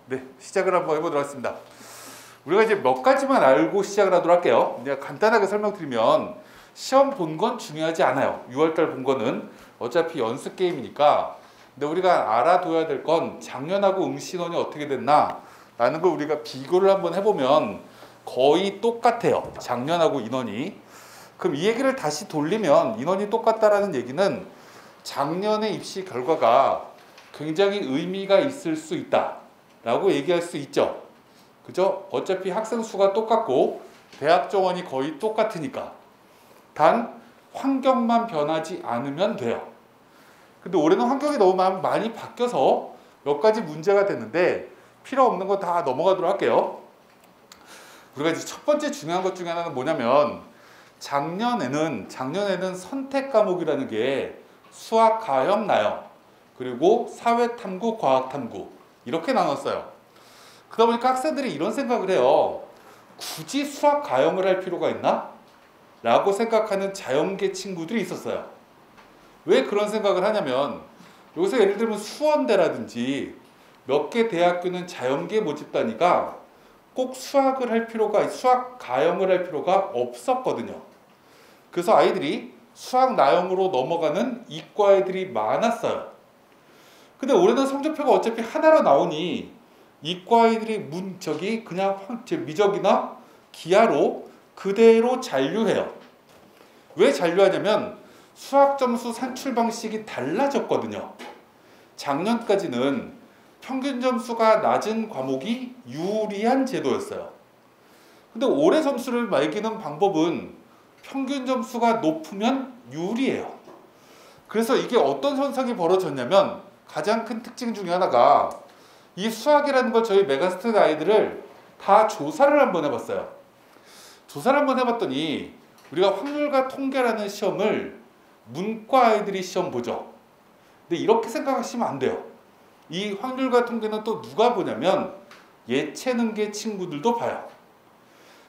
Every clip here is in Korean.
네, 시작을 한번 해보도록 하겠습니다. 우리가 이제 몇 가지만 알고 시작을 하도록 할게요. 그냥 간단하게 설명드리면 시험 본 건 중요하지 않아요. 6월달 본 거는 어차피 연습 게임이니까. 근데 우리가 알아둬야 될 건 작년하고 응시인원이 어떻게 됐나 라는 걸 우리가 비교를 한번 해보면 거의 똑같아요. 작년하고 인원이. 그럼 이 얘기를 다시 돌리면 인원이 똑같다라는 얘기는 작년의 입시 결과가 굉장히 의미가 있을 수 있다 라고 얘기할 수 있죠. 그죠? 어차피 학생 수가 똑같고 대학 정원이 거의 똑같으니까. 단 환경만 변하지 않으면 돼요. 근데 올해는 환경이 너무 많이 바뀌어서 몇 가지 문제가 됐는데 필요 없는 거 다 넘어가도록 할게요. 우리가 이제 첫 번째 중요한 것 중에 하나는 뭐냐면 작년에는 선택 과목이라는 게 수학, 가형, 나형 그리고 사회탐구, 과학탐구 이렇게 나눴어요. 그러다 보니까 학생들이 이런 생각을 해요. 굳이 수학, 가형을 할 필요가 있나? 라고 생각하는 자연계 친구들이 있었어요. 왜 그런 생각을 하냐면 여기서 예를 들면 수원대라든지 몇 개 대학교는 자연계 모집단이가 꼭 수학, 가형을 할 필요가 없었거든요. 그래서 아이들이 수학, 나형으로 넘어가는 이과 애들이 많았어요. 근데 올해는 성적표가 어차피 하나로 나오니 이과 아이들이 그냥 미적이나 기하로 그대로 잔류해요. 왜 잔류하냐면 수학 점수 산출 방식이 달라졌거든요. 작년까지는 평균 점수가 낮은 과목이 유리한 제도였어요. 근데 올해 점수를 매기는 방법은 평균 점수가 높으면 유리해요. 그래서 이게 어떤 현상이 벌어졌냐면 가장 큰 특징 중에 하나가 이 수학이라는 걸 저희 메가스터디 아이들을 다 조사를 한번 해봤어요. 조사를 한번 해봤더니 우리가 확률과 통계라는 시험을 문과 아이들이 시험 보죠. 근데 이렇게 생각하시면 안 돼요. 이 확률과 통계는 또 누가 보냐면 예체능계 친구들도 봐요.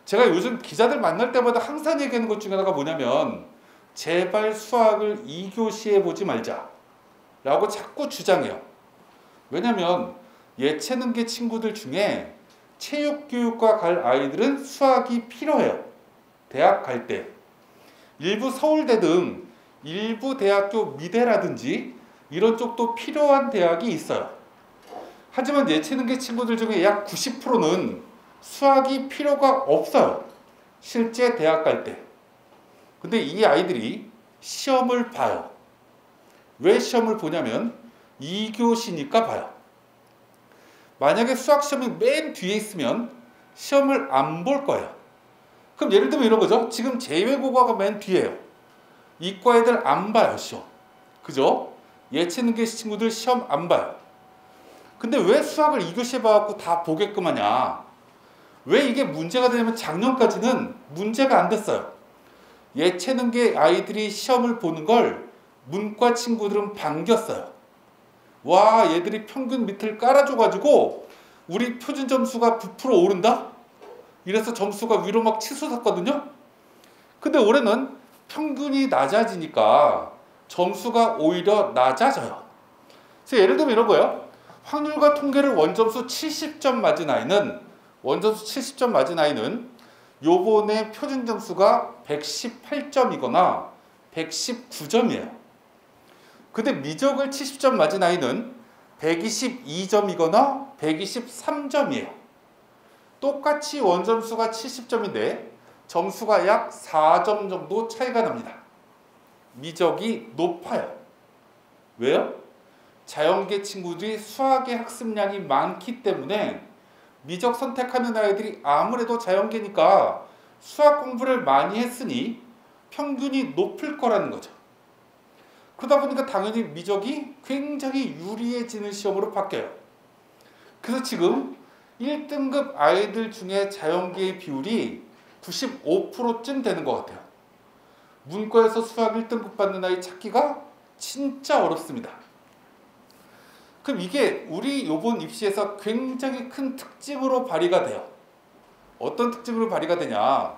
제가 요즘 기자들 만날 때마다 항상 얘기하는 것 중에 하나가 뭐냐면 제발 수학을 2교시에 보지 말자 라고 자꾸 주장해요. 왜냐면 예체능계 친구들 중에 체육교육과 갈 아이들은 수학이 필요해요. 대학 갈 때. 일부 서울대 등 일부 대학교 미대라든지 이런 쪽도 필요한 대학이 있어요. 하지만 예체능계 친구들 중에 약 90%는 수학이 필요가 없어요. 실제 대학 갈 때. 근데 이 아이들이 시험을 봐요. 왜 시험을 보냐면 2교시니까 봐요. 만약에 수학 시험이 맨 뒤에 있으면 시험을 안 볼 거예요. 그럼 예를 들면 이런 거죠. 지금 재외국어가 맨 뒤에요. 이과 애들 안 봐요, 시험. 그죠? 예체능계 친구들 시험 안 봐요. 근데 왜 수학을 2교시에 봐갖고 다 보게끔 하냐? 왜 이게 문제가 되냐면 작년까지는 문제가 안 됐어요. 예체능계 아이들이 시험을 보는 걸 문과 친구들은 반겼어요. 와, 얘들이 평균 밑을 깔아줘가지고 우리 표준 점수가 9% 오른다? 이래서 점수가 위로 막 치솟았거든요. 근데 올해는 평균이 낮아지니까 점수가 오히려 낮아져요. 그래서 예를 들면 이런 거예요. 확률과 통계를 원점수 70점 맞은 아이는 요번에 표준 점수가 118점이거나 119점이에요. 근데 미적을 70점 맞은 아이는 122점이거나 123점이에요. 똑같이 원점수가 70점인데 점수가 약 4점 정도 차이가 납니다. 미적이 높아요. 왜요? 자연계 친구들이 수학의 학습량이 많기 때문에 미적 선택하는 아이들이 아무래도 자연계니까 수학 공부를 많이 했으니 평균이 높을 거라는 거죠. 그러다 보니까 당연히 미적이 굉장히 유리해지는 시험으로 바뀌어요. 그래서 지금 1등급 아이들 중에 자연계의 비율이 95%쯤 되는 것 같아요. 문과에서 수학 1등급 받는 아이 찾기가 진짜 어렵습니다. 그럼 이게 우리 이번 입시에서 굉장히 큰 특징으로 발휘가 돼요. 어떤 특징으로 발휘가 되냐?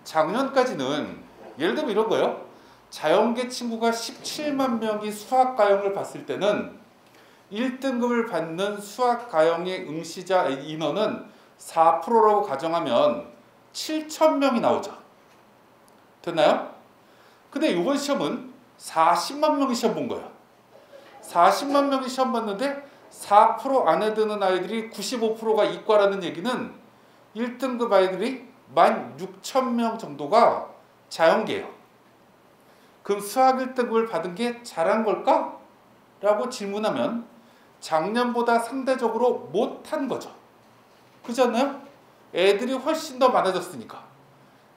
작년까지는 예를 들면 이런 거예요. 자연계 친구가 17만 명이 수학 가형을 봤을 때는 1등급을 받는 수학 가형의 응시자 인원은 4%라고 가정하면 7,000명이 나오죠. 됐나요? 근데 이번 시험은 40만 명이 시험 본 거예요. 40만 명이 시험 봤는데 4% 안에 드는 아이들이 95%가 이과라는 얘기는 1등급 아이들이 16,000명 정도가 자연계예요. 그럼 수학 1등급을 받은 게 잘한 걸까? 라고 질문하면 작년보다 상대적으로 못한 거죠. 그렇지 않나요? 애들이 훨씬 더 많아졌으니까.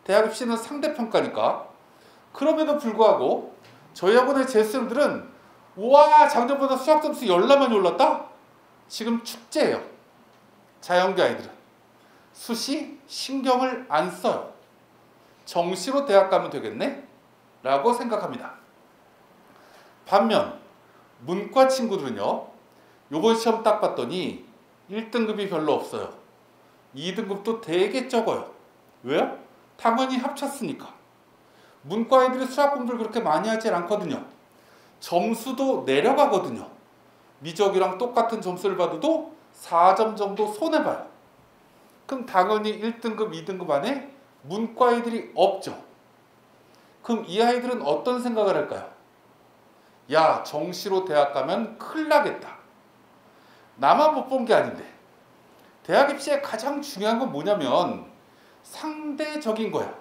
대학 입시는 상대평가니까. 그럼에도 불구하고 저희 학원의 재수생들은 우와 작년보다 수학 점수 열나만 올랐다? 지금 축제예요. 자연계 아이들은. 수시 신경을 안 써요. 정시로 대학 가면 되겠네? 라고 생각합니다. 반면 문과 친구들은요. 요번 시험 딱 봤더니 1등급이 별로 없어요. 2등급도 되게 적어요. 왜요? 당연히 합쳤으니까. 문과 아이들이 수학 공부를 그렇게 많이 하질 않거든요. 점수도 내려가거든요. 미적이랑 똑같은 점수를 받아도 4점 정도 손해봐요. 그럼 당연히 1등급, 2등급 안에 문과 아이들이 없죠. 그럼 이 아이들은 어떤 생각을 할까요? 야, 정시로 대학 가면 큰일 나겠다. 나만 못 본 게 아닌데. 대학 입시의 가장 중요한 건 뭐냐면 상대적인 거야.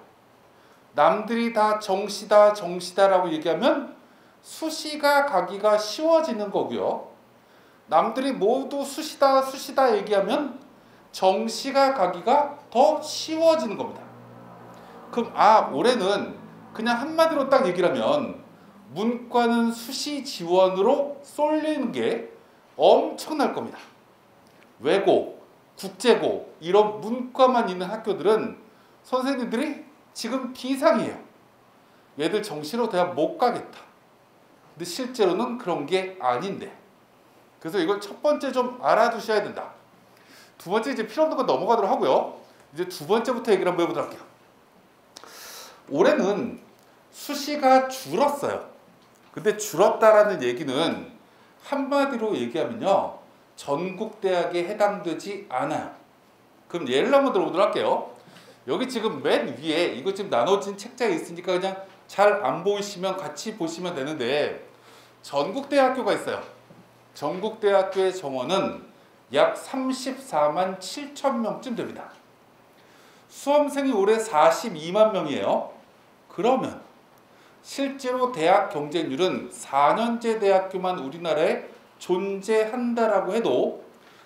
남들이 다 정시다, 정시다라고 얘기하면 수시가 가기가 쉬워지는 거고요. 남들이 모두 수시다, 수시다 얘기하면 정시가 가기가 더 쉬워지는 겁니다. 그럼 올해는 그냥 한마디로 딱 얘기를 하면 문과는 수시 지원으로 쏠리는 게 엄청날 겁니다. 외고, 국제고 이런 문과만 있는 학교들은 선생님들이 지금 비상이에요. 얘들 정시로 대학 못 가겠다. 근데 실제로는 그런 게 아닌데. 그래서 이걸 첫 번째 좀 알아두셔야 된다. 두 번째 이제 필요 없는 건 넘어가도록 하고요. 이제 두 번째부터 얘기를 한번 해보도록 할게요. 올해는 수시가 줄었어요. 근데 줄었다라는 얘기는 한마디로 얘기하면요. 전국대학에 해당되지 않아요. 그럼 예를 한번 들어보도록 할게요. 여기 지금 맨 위에 이거 지금 나눠진 책자에 있으니까 그냥 잘 안 보이시면 같이 보시면 되는데 전국대학교가 있어요. 전국대학교의 정원은 약 34만 7천 명쯤 됩니다. 수험생이 올해 42만 명이에요. 그러면 실제로 대학 경쟁률은 4년제 대학교만 우리나라에 존재한다라고 해도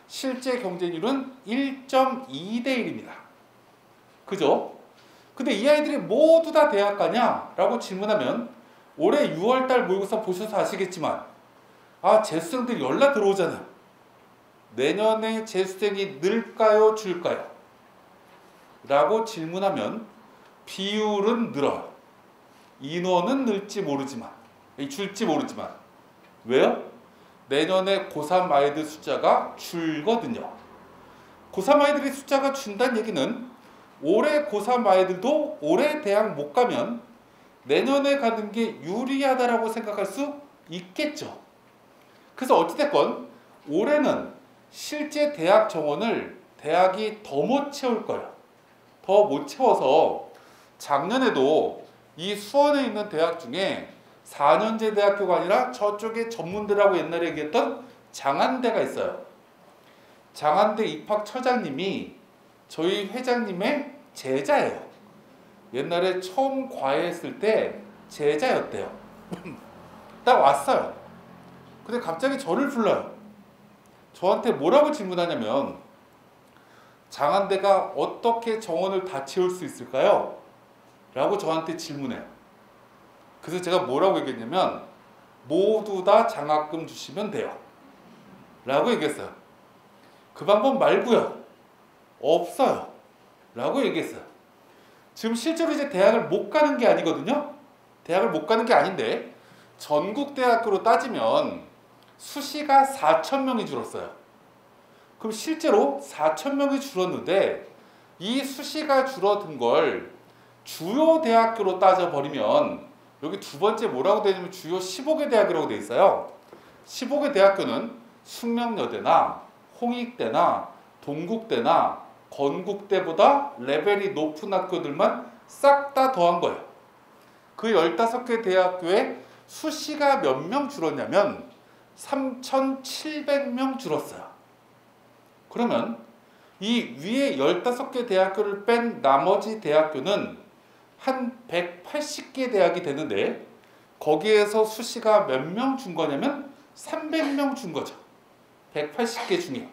실제 경쟁률은 1.2대 1입니다. 그죠? 근데 이 아이들이 모두 다 대학 가냐? 라고 질문하면 올해 6월달 모의고사 보셔서 아시겠지만 재수생들 연락 들어오잖아요. 내년에 재수생이 늘까요? 줄까요? 라고 질문하면 비율은 늘어요. 인원은 늘지 모르지만 줄지 모르지만 왜요? 내년에 고3 아이들 숫자가 줄거든요. 고3 아이들의 숫자가 준다는 얘기는 올해 고3 아이들도 올해 대학 못 가면 내년에 가는 게 유리하다라고 생각할 수 있겠죠. 그래서 어찌됐건 올해는 실제 대학 정원을 대학이 더 못 채울 거예요. 더 못 채워서 작년에도 이 수원에 있는 대학 중에 4년제 대학교가 아니라 저쪽에 전문대라고 옛날에 얘기했던 장안대가 있어요. 장안대 입학처장님이 저희 회장님의 제자예요. 옛날에 처음 과외했을 때 제자였대요. 딱 왔어요. 근데 갑자기 저를 불러요. 저한테 뭐라고 질문하냐면 장안대가 어떻게 정원을 다 채울 수 있을까요? 라고 저한테 질문해요. 그래서 제가 뭐라고 얘기했냐면 모두 다 장학금 주시면 돼요. 라고 얘기했어요. 그 방법 말고요. 없어요. 라고 얘기했어요. 지금 실제로 이제 대학을 못 가는 게 아니거든요. 대학을 못 가는 게 아닌데 전국대학교로 따지면 수시가 4,000명이 줄었어요. 그럼 실제로 4,000명이 줄었는데 이 수시가 줄어든 걸 주요 대학교로 따져버리면 여기 두 번째 뭐라고 되냐면 주요 15개 대학이라고 돼 있어요. 15개 대학교는 숙명여대나 홍익대나 동국대나 건국대보다 레벨이 높은 학교들만 싹 다 더한 거예요. 그 15개 대학교에 수시가 몇 명 줄었냐면 3,700명 줄었어요. 그러면 이 위에 15개 대학교를 뺀 나머지 대학교는 한 180개 대학이 되는데 거기에서 수시가 몇 명 준 거냐면 300명 준 거죠. 180개 중에.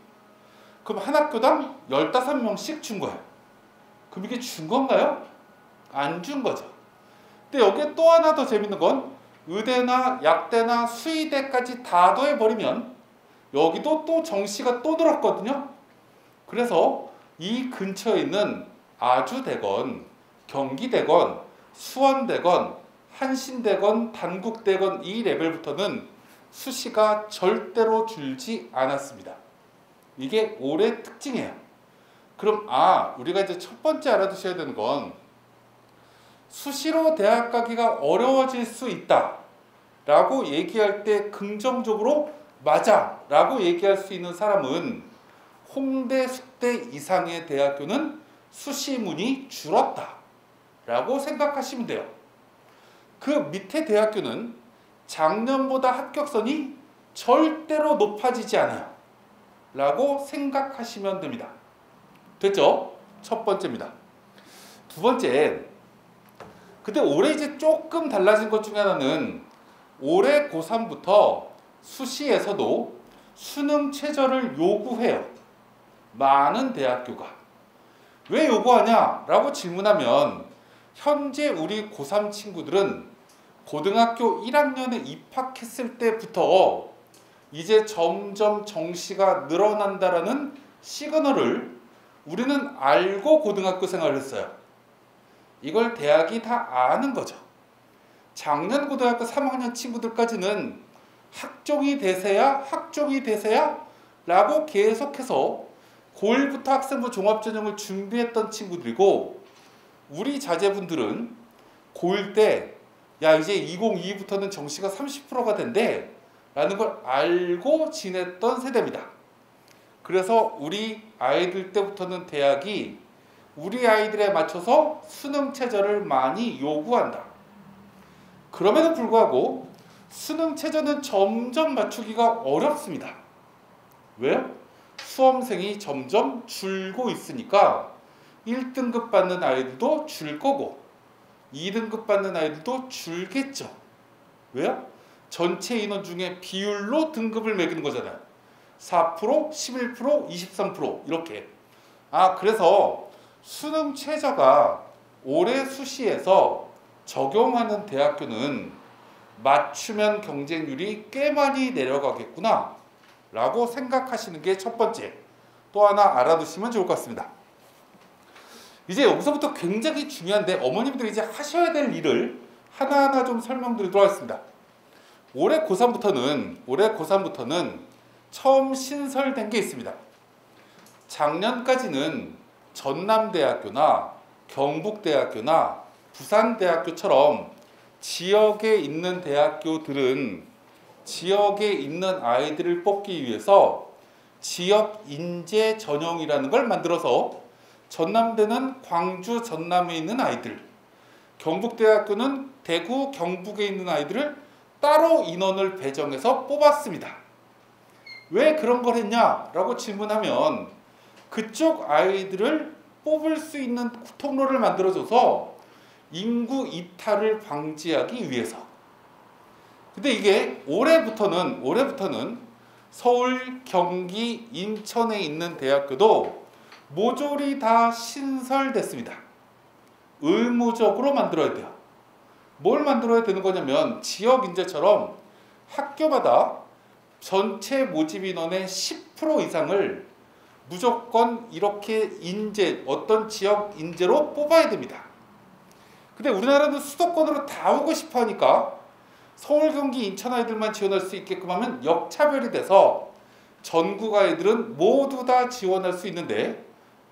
그럼 한 학교당 15명씩 준 거예요. 그럼 이게 준 건가요? 안 준 거죠. 근데 여기에 또 하나 더 재밌는 건 의대나 약대나 수의대까지 다 더해버리면 여기도 또 정시가 또 늘었거든요. 그래서 이 근처에 있는 아주대건, 경기대건, 수원대건, 한신대건, 단국대건 이 레벨부터는 수시가 절대로 줄지 않았습니다. 이게 올해 특징이에요. 그럼 우리가 이제 첫 번째 알아두셔야 되는 건 수시로 대학 가기가 어려워질 수 있다 라고 얘기할 때 긍정적으로 맞아 라고 얘기할 수 있는 사람은 홍대, 숙대 이상의 대학교는 수시문이 줄었다 라고 생각하시면 돼요. 그 밑에 대학교는 작년보다 합격선이 절대로 높아지지 않아요 라고 생각하시면 됩니다. 됐죠? 첫 번째입니다. 두 번째, 근데 올해 이제 조금 달라진 것 중에 하나는 올해 고3부터 수시에서도 수능 최저를 요구해요. 많은 대학교가. 왜 요구하냐? 라고 질문하면 현재 우리 고3 친구들은 고등학교 1학년에 입학했을 때부터 이제 점점 정시가 늘어난다라는 시그널을 우리는 알고 고등학교 생활을 했어요. 이걸 대학이 다 아는 거죠. 작년 고등학교 3학년 친구들까지는 학종이 되세야 라고 계속해서 고1부터 학생부 종합전형을 준비했던 친구들이고 우리 자제분들은 고1 때 야 이제 2022부터는 정시가 30%가 된대 라는 걸 알고 지냈던 세대입니다. 그래서 우리 아이들 때부터는 대학이 우리 아이들에 맞춰서 수능 최저를 많이 요구한다. 그럼에도 불구하고 수능 최저는 점점 맞추기가 어렵습니다. 왜요? 수험생이 점점 줄고 있으니까 1등급 받는 아이들도 줄 거고 2등급 받는 아이들도 줄겠죠. 왜요? 전체 인원 중에 비율로 등급을 매기는 거잖아요. 4%, 11%, 23% 이렇게. 그래서 수능 최저가 올해 수시에서 적용하는 대학교는 맞추면 경쟁률이 꽤 많이 내려가겠구나 라고 생각하시는 게 첫 번째. 또 하나 알아두시면 좋을 것 같습니다. 이제 여기서부터 굉장히 중요한데 어머님들이 이제 하셔야 될 일을 하나하나 좀 설명드리도록 하겠습니다. 올해 고3부터는 처음 신설된 게 있습니다. 작년까지는 전남대학교나 경북대학교나 부산대학교처럼 지역에 있는 대학교들은 지역에 있는 아이들을 뽑기 위해서 지역 인재 전형이라는 걸 만들어서 전남대는 광주 전남에 있는 아이들, 경북대학교는 대구 경북에 있는 아이들을 따로 인원을 배정해서 뽑았습니다. 왜 그런 걸 했냐라고 질문하면 그쪽 아이들을 뽑을 수 있는 통로를 만들어줘서 인구 이탈을 방지하기 위해서. 근데 이게 올해부터는 서울, 경기, 인천에 있는 대학교도 모조리 다 신설됐습니다. 의무적으로 만들어야 돼요. 뭘 만들어야 되는 거냐면 지역 인재처럼 학교마다 전체 모집 인원의 10% 이상을 무조건 이렇게 어떤 지역 인재로 뽑아야 됩니다. 근데 우리나라는 수도권으로 다 오고 싶어 하니까 서울, 경기, 인천 아이들만 지원할 수 있게끔 하면 역차별이 돼서 전국 아이들은 모두 다 지원할 수 있는데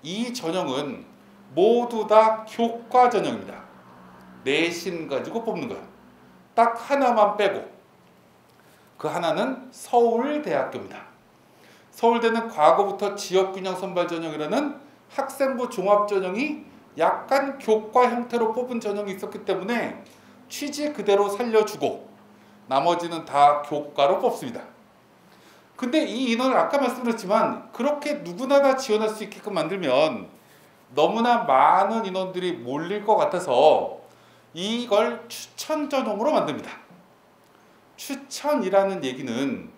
이 전형은 모두 다 교과 전형입니다. 내신 가지고 뽑는 거예요. 딱 하나만 빼고 그 하나는 서울대학교입니다. 서울대는 과거부터 지역균형 선발 전형이라는 학생부 종합 전형이 약간 교과 형태로 뽑은 전형이 있었기 때문에 취지 그대로 살려주고 나머지는 다 교과로 뽑습니다. 근데 이 인원을 아까 말씀드렸지만 그렇게 누구나 다 지원할 수 있게끔 만들면 너무나 많은 인원들이 몰릴 것 같아서 이걸 추천 전형으로 만듭니다. 추천이라는 얘기는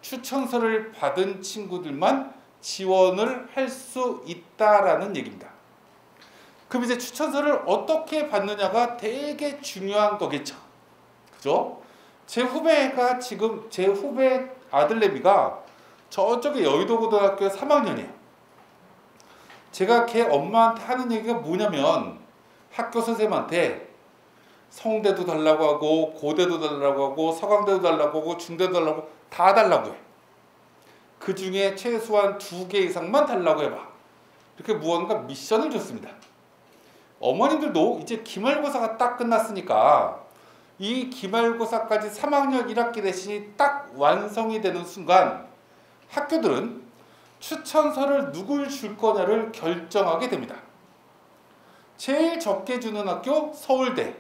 추천서를 받은 친구들만 지원을 할 수 있다라는 얘기입니다. 그럼 이제 추천서를 어떻게 받느냐가 되게 중요한 거겠죠. 그죠? 제 후배 아들내미가 저쪽에 여의도고등학교 3학년이에요. 제가 걔 엄마한테 하는 얘기가 뭐냐면 학교 선생님한테 성대도 달라고 하고 고대도 달라고 하고 서강대도 달라고 하고 중대도 달라고 다 달라고 해. 그 중에 최소한 2개 이상만 달라고 해봐. 이렇게 무언가 미션을 줬습니다. 어머님들도 이제 기말고사가 딱 끝났으니까 이 기말고사까지 3학년 1학기 대신이 딱 완성이 되는 순간 학교들은 추천서를 누굴 줄 거냐를 결정하게 됩니다. 제일 적게 주는 학교 서울대,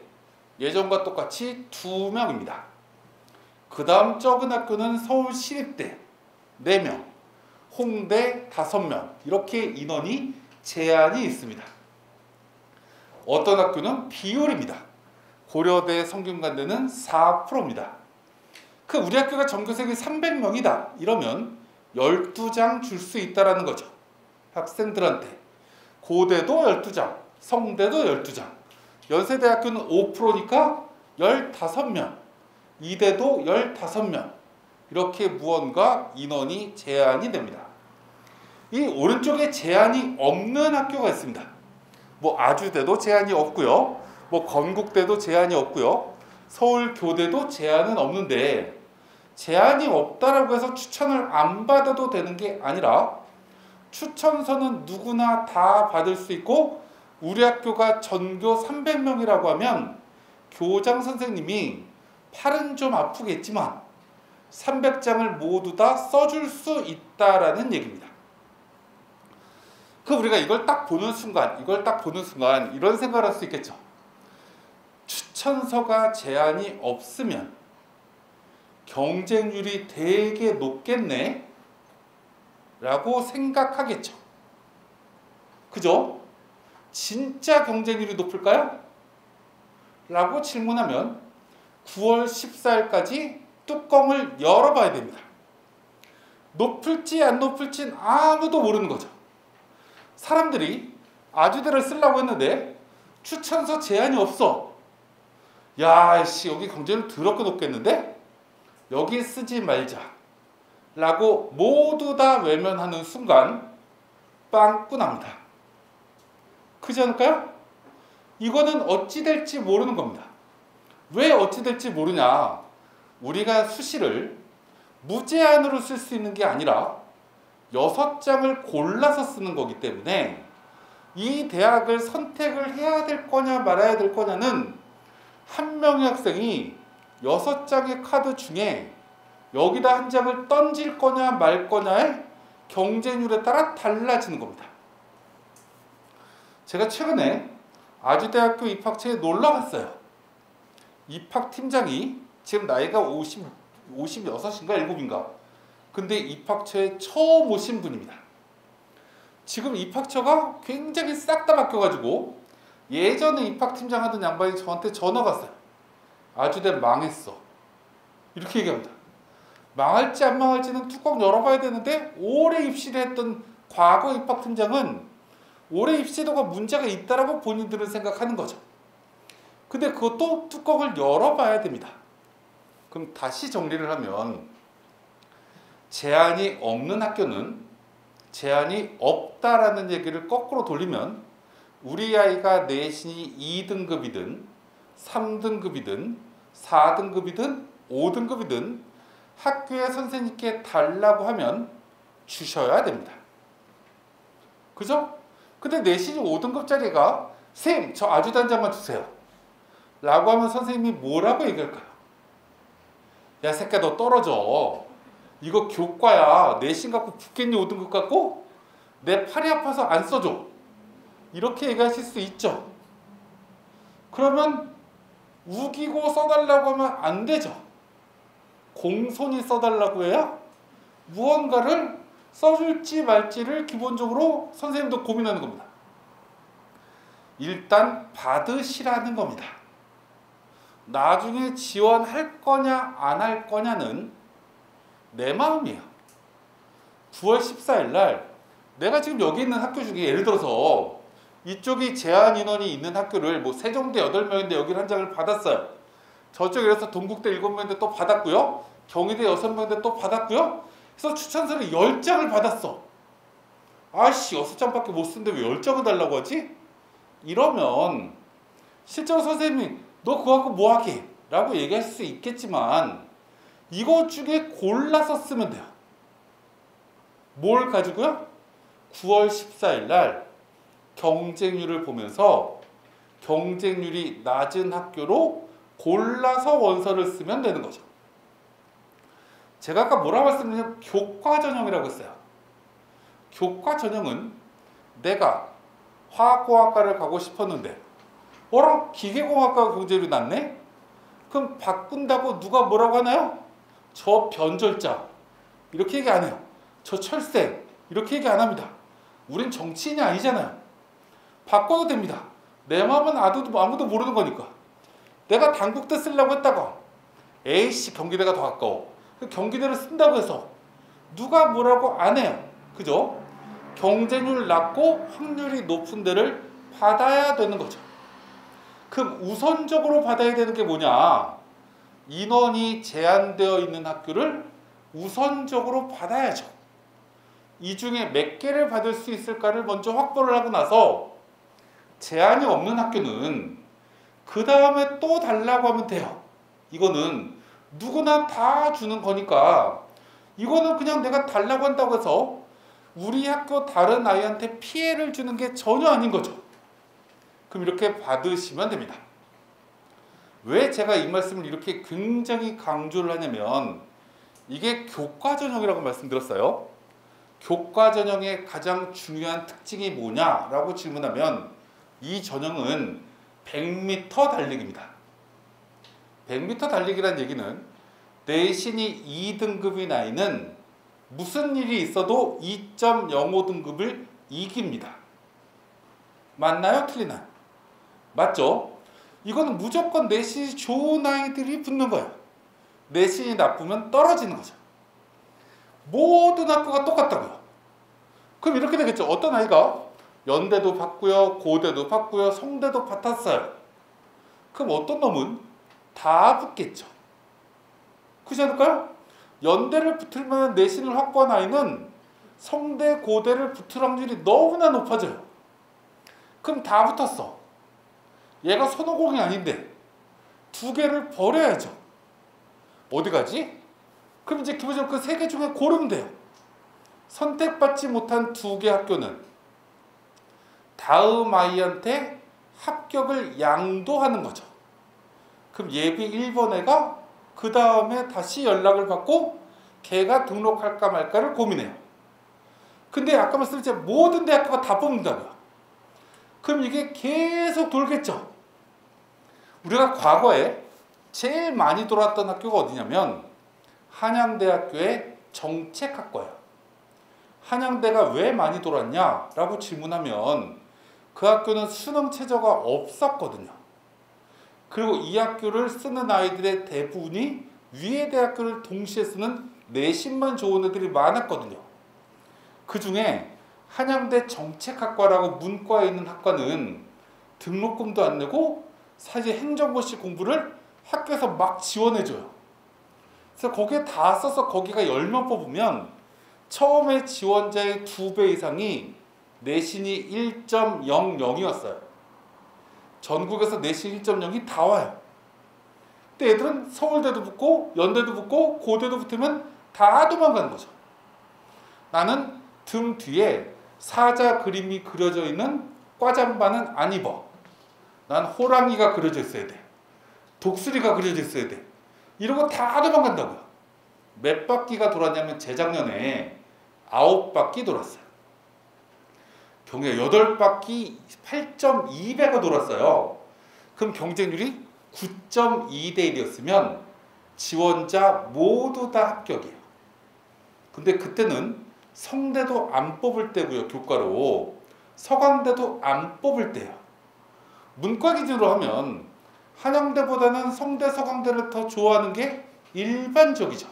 예전과 똑같이 2명입니다. 그 다음 적은 학교는 서울시립대 4명, 홍대 5명, 이렇게 인원이 제한이 있습니다. 어떤 학교는 비율입니다. 고려대, 성균관대는 4%입니다. 우리 학교가 전교생이 300명이다 이러면 12장 줄 수 있다는 거죠. 학생들한테. 고대도 12장, 성대도 12장. 연세대학교는 5%니까 15명, 이대도 15명. 이렇게 무언가 인원이 제한이 됩니다. 이 오른쪽에 제한이 없는 학교가 있습니다. 아주대도 제한이 없고요. 건국대도 제한이 없고요. 서울교대도 제한은 없는데 제한이 없다라고 해서 추천을 안 받아도 되는 게 아니라 추천서는 누구나 다 받을 수 있고 우리 학교가 전교 300명이라고 하면 교장 선생님이 팔은 좀 아프겠지만 300장을 모두 다 써줄 수 있다라는 얘기입니다. 우리가 이걸 딱 보는 순간 이런 생각을 할 수 있겠죠. 추천서가 제한이 없으면 경쟁률이 되게 높겠네 라고 생각하겠죠. 그죠? 진짜 경쟁률이 높을까요? 라고 질문하면 9월 14일까지 뚜껑을 열어봐야 됩니다. 높을지 안 높을진 아무도 모르는 거죠. 사람들이 아주대를 쓰려고 했는데 추천서 제한이 없어. 야, 여기 경쟁률 더럽게 높겠는데? 여기 쓰지 말자 라고 모두 다 외면하는 순간 빵꾸 납니다. 그렇지 않을까요? 이거는 어찌 될지 모르는 겁니다. 왜 어찌 될지 모르냐? 우리가 수시를 무제한으로 쓸 수 있는 게 아니라 6장을 골라서 쓰는 거기 때문에 이 대학을 선택을 해야 될 거냐 말아야 될 거냐는 한 명의 학생이 6장의 카드 중에 여기다 한 장을 던질 거냐 말 거냐의 경쟁률에 따라 달라지는 겁니다. 제가 최근에 아주대학교 입학처에 놀러 갔어요. 입학팀장이 지금 나이가 56인가 7인가 근데 입학처에 처음 오신 분입니다. 지금 입학처가 굉장히 싹 다 바뀌어가지고 예전에 입학팀장 하던 양반이 저한테 전화가 왔어요. 아주대 망했어. 이렇게 얘기합니다. 망할지 안 망할지는 뚜껑 열어봐야 되는데 올해 입시를 했던 과거 입학팀장은 올해 입시도가 문제가 있다라고 본인들은 생각하는 거죠. 근데 그것도 뚜껑을 열어봐야 됩니다. 그럼 다시 정리를 하면 제한이 없는 학교는 제한이 없다라는 얘기를 거꾸로 돌리면 우리 아이가 내신이 2등급이든 3등급이든 4등급이든 5등급이든 학교의 선생님께 달라고 하면 주셔야 됩니다. 그죠? 근데 내신이 5등급짜리가 선생님 저 아주단장만 주세요 라고 하면 선생님이 뭐라고 얘기할까요? 야 새끼야 너 떨어져. 이거 교과야. 내신 갖고 붙겠니 5등급 갖고? 내 팔이 아파서 안 써줘. 이렇게 얘기하실 수 있죠. 그러면 우기고 써달라고 하면 안 되죠. 공손히 써달라고 해야 무언가를 써줄지 말지를 기본적으로 선생님도 고민하는 겁니다. 일단 받으시라는 겁니다. 나중에 지원할 거냐 안 할 거냐는 내 마음이에요. 9월 14일 날 내가 지금 여기 있는 학교 중에 예를 들어서 이쪽이 제한 인원이 있는 학교를 뭐 세종대 8명인데 여기를 한 장을 받았어요. 저쪽에 그래서 동국대 7명인데 또 받았고요. 경희대 6명인데 또 받았고요. 그래서 추천서를 10장을 받았어. 아씨 6장밖에 못 쓰는데 왜 10장을 달라고 하지? 이러면 실제로 선생님이 너 그거 갖고 뭐 하게? 라고 얘기할 수 있겠지만 이거 중에 골라서 쓰면 돼요. 뭘 가지고요? 9월 14일 날 경쟁률을 보면서 경쟁률이 낮은 학교로 골라서 원서를 쓰면 되는 거죠. 제가 아까 뭐라고 말씀드렸냐면 교과 전형이라고 했어요. 교과 전형은 내가 화학공학과를 가고 싶었는데 기계공학과가 경쟁률이 낮네? 그럼 바꾼다고 누가 뭐라고 하나요? 저 변절자 이렇게 얘기 안 해요. 저 철새 이렇게 얘기 안 합니다. 우린 정치인이 아니잖아요. 바꿔도 됩니다. 내 마음은 아무도 모르는 거니까. 내가 단국대 쓰려고 했다가 A씨 경기대가 더 가까워. 경기대를 쓴다고 해서 누가 뭐라고 안 해요. 그죠? 경쟁률 낮고 확률이 높은 데를 받아야 되는 거죠. 그럼 우선적으로 받아야 되는 게 뭐냐? 인원이 제한되어 있는 학교를 우선적으로 받아야죠. 이 중에 몇 개를 받을 수 있을까를 먼저 확보를 하고 나서 제한이 없는 학교는 그 다음에 또 달라고 하면 돼요. 이거는 누구나 다 주는 거니까 이거는 그냥 내가 달라고 한다고 해서 우리 학교 다른 아이한테 피해를 주는 게 전혀 아닌 거죠. 그럼 이렇게 받으시면 됩니다. 왜 제가 이 말씀을 이렇게 굉장히 강조를 하냐면 이게 교과 전형이라고 말씀드렸어요. 교과 전형의 가장 중요한 특징이 뭐냐라고 질문하면 이 전형은 100m 달리기입니다. 100m 달리기란 얘기는 내신이 2등급인 아이는 무슨 일이 있어도 2.05등급을 이깁니다. 맞나요? 틀리나요? 맞죠? 이거는 무조건 내신이 좋은 아이들이 붙는 거예요. 내신이 나쁘면 떨어지는 거죠. 모든 학교가 똑같다고요. 그럼 이렇게 되겠죠. 어떤 아이가 연대도 받고요, 고대도 받고요, 성대도 받았어요. 그럼 어떤 놈은 다 붙겠죠. 그렇지 않을까요? 연대를 붙을 만한 내신을 확보한 아이는 성대, 고대를 붙을 확률이 너무나 높아져요. 그럼 다 붙었어. 얘가 손오공이 아닌데 2개를 버려야죠. 어디 가지? 그럼 이제 기본적으로 그 3개 중에 고르면 돼요. 선택받지 못한 2개 학교는 다음 아이한테 합격을 양도하는 거죠. 그럼 예비 1번 애가 그 다음에 다시 연락을 받고 걔가 등록할까 말까를 고민해요. 근데 아까 말씀드렸지만 모든 대학교가 다 뽑는다고요. 그럼 이게 계속 돌겠죠. 우리가 과거에 제일 많이 돌았던 학교가 어디냐면 한양대학교의 정책학과예요. 한양대가 왜 많이 돌았냐라고 질문하면 그 학교는 수능 최저가 없었거든요. 그리고 이 학교를 쓰는 아이들의 대부분이 위에 대학교를 동시에 쓰는 내신만 좋은 애들이 많았거든요. 그 중에 한양대 정책학과라고 문과에 있는 학과는 등록금도 안 내고 사실 행정고시 공부를 학교에서 막 지원해줘요. 그래서 거기에 다 써서 거기가 10명 뽑으면 처음에 지원자의 2배 이상이 내신이 1.00이었어요. 전국에서 내신 1.0이 다 와요. 근데 애들은 서울대도 붙고 연대도 붙고 고대도 붙으면 다 도망가는 거죠. 나는 등 뒤에 사자 그림이 그려져 있는 과잠바는 안 입어. 난 호랑이가 그려져 있어야 돼. 독수리가 그려져 있어야 돼. 이런 거 다 도망간다고요. 몇 바퀴가 돌았냐면 재작년에 9바퀴 돌았어요. 경기가 8바퀴 8.2배가 돌았어요. 그럼 경쟁률이 9.2대 1이었으면 지원자 모두 다 합격이에요. 근데 그때는 성대도 안 뽑을 때고요. 교과로 서강대도 안 뽑을 때예요. 문과 기준으로 하면 한양대보다는 성대, 서강대를 더 좋아하는 게 일반적이죠.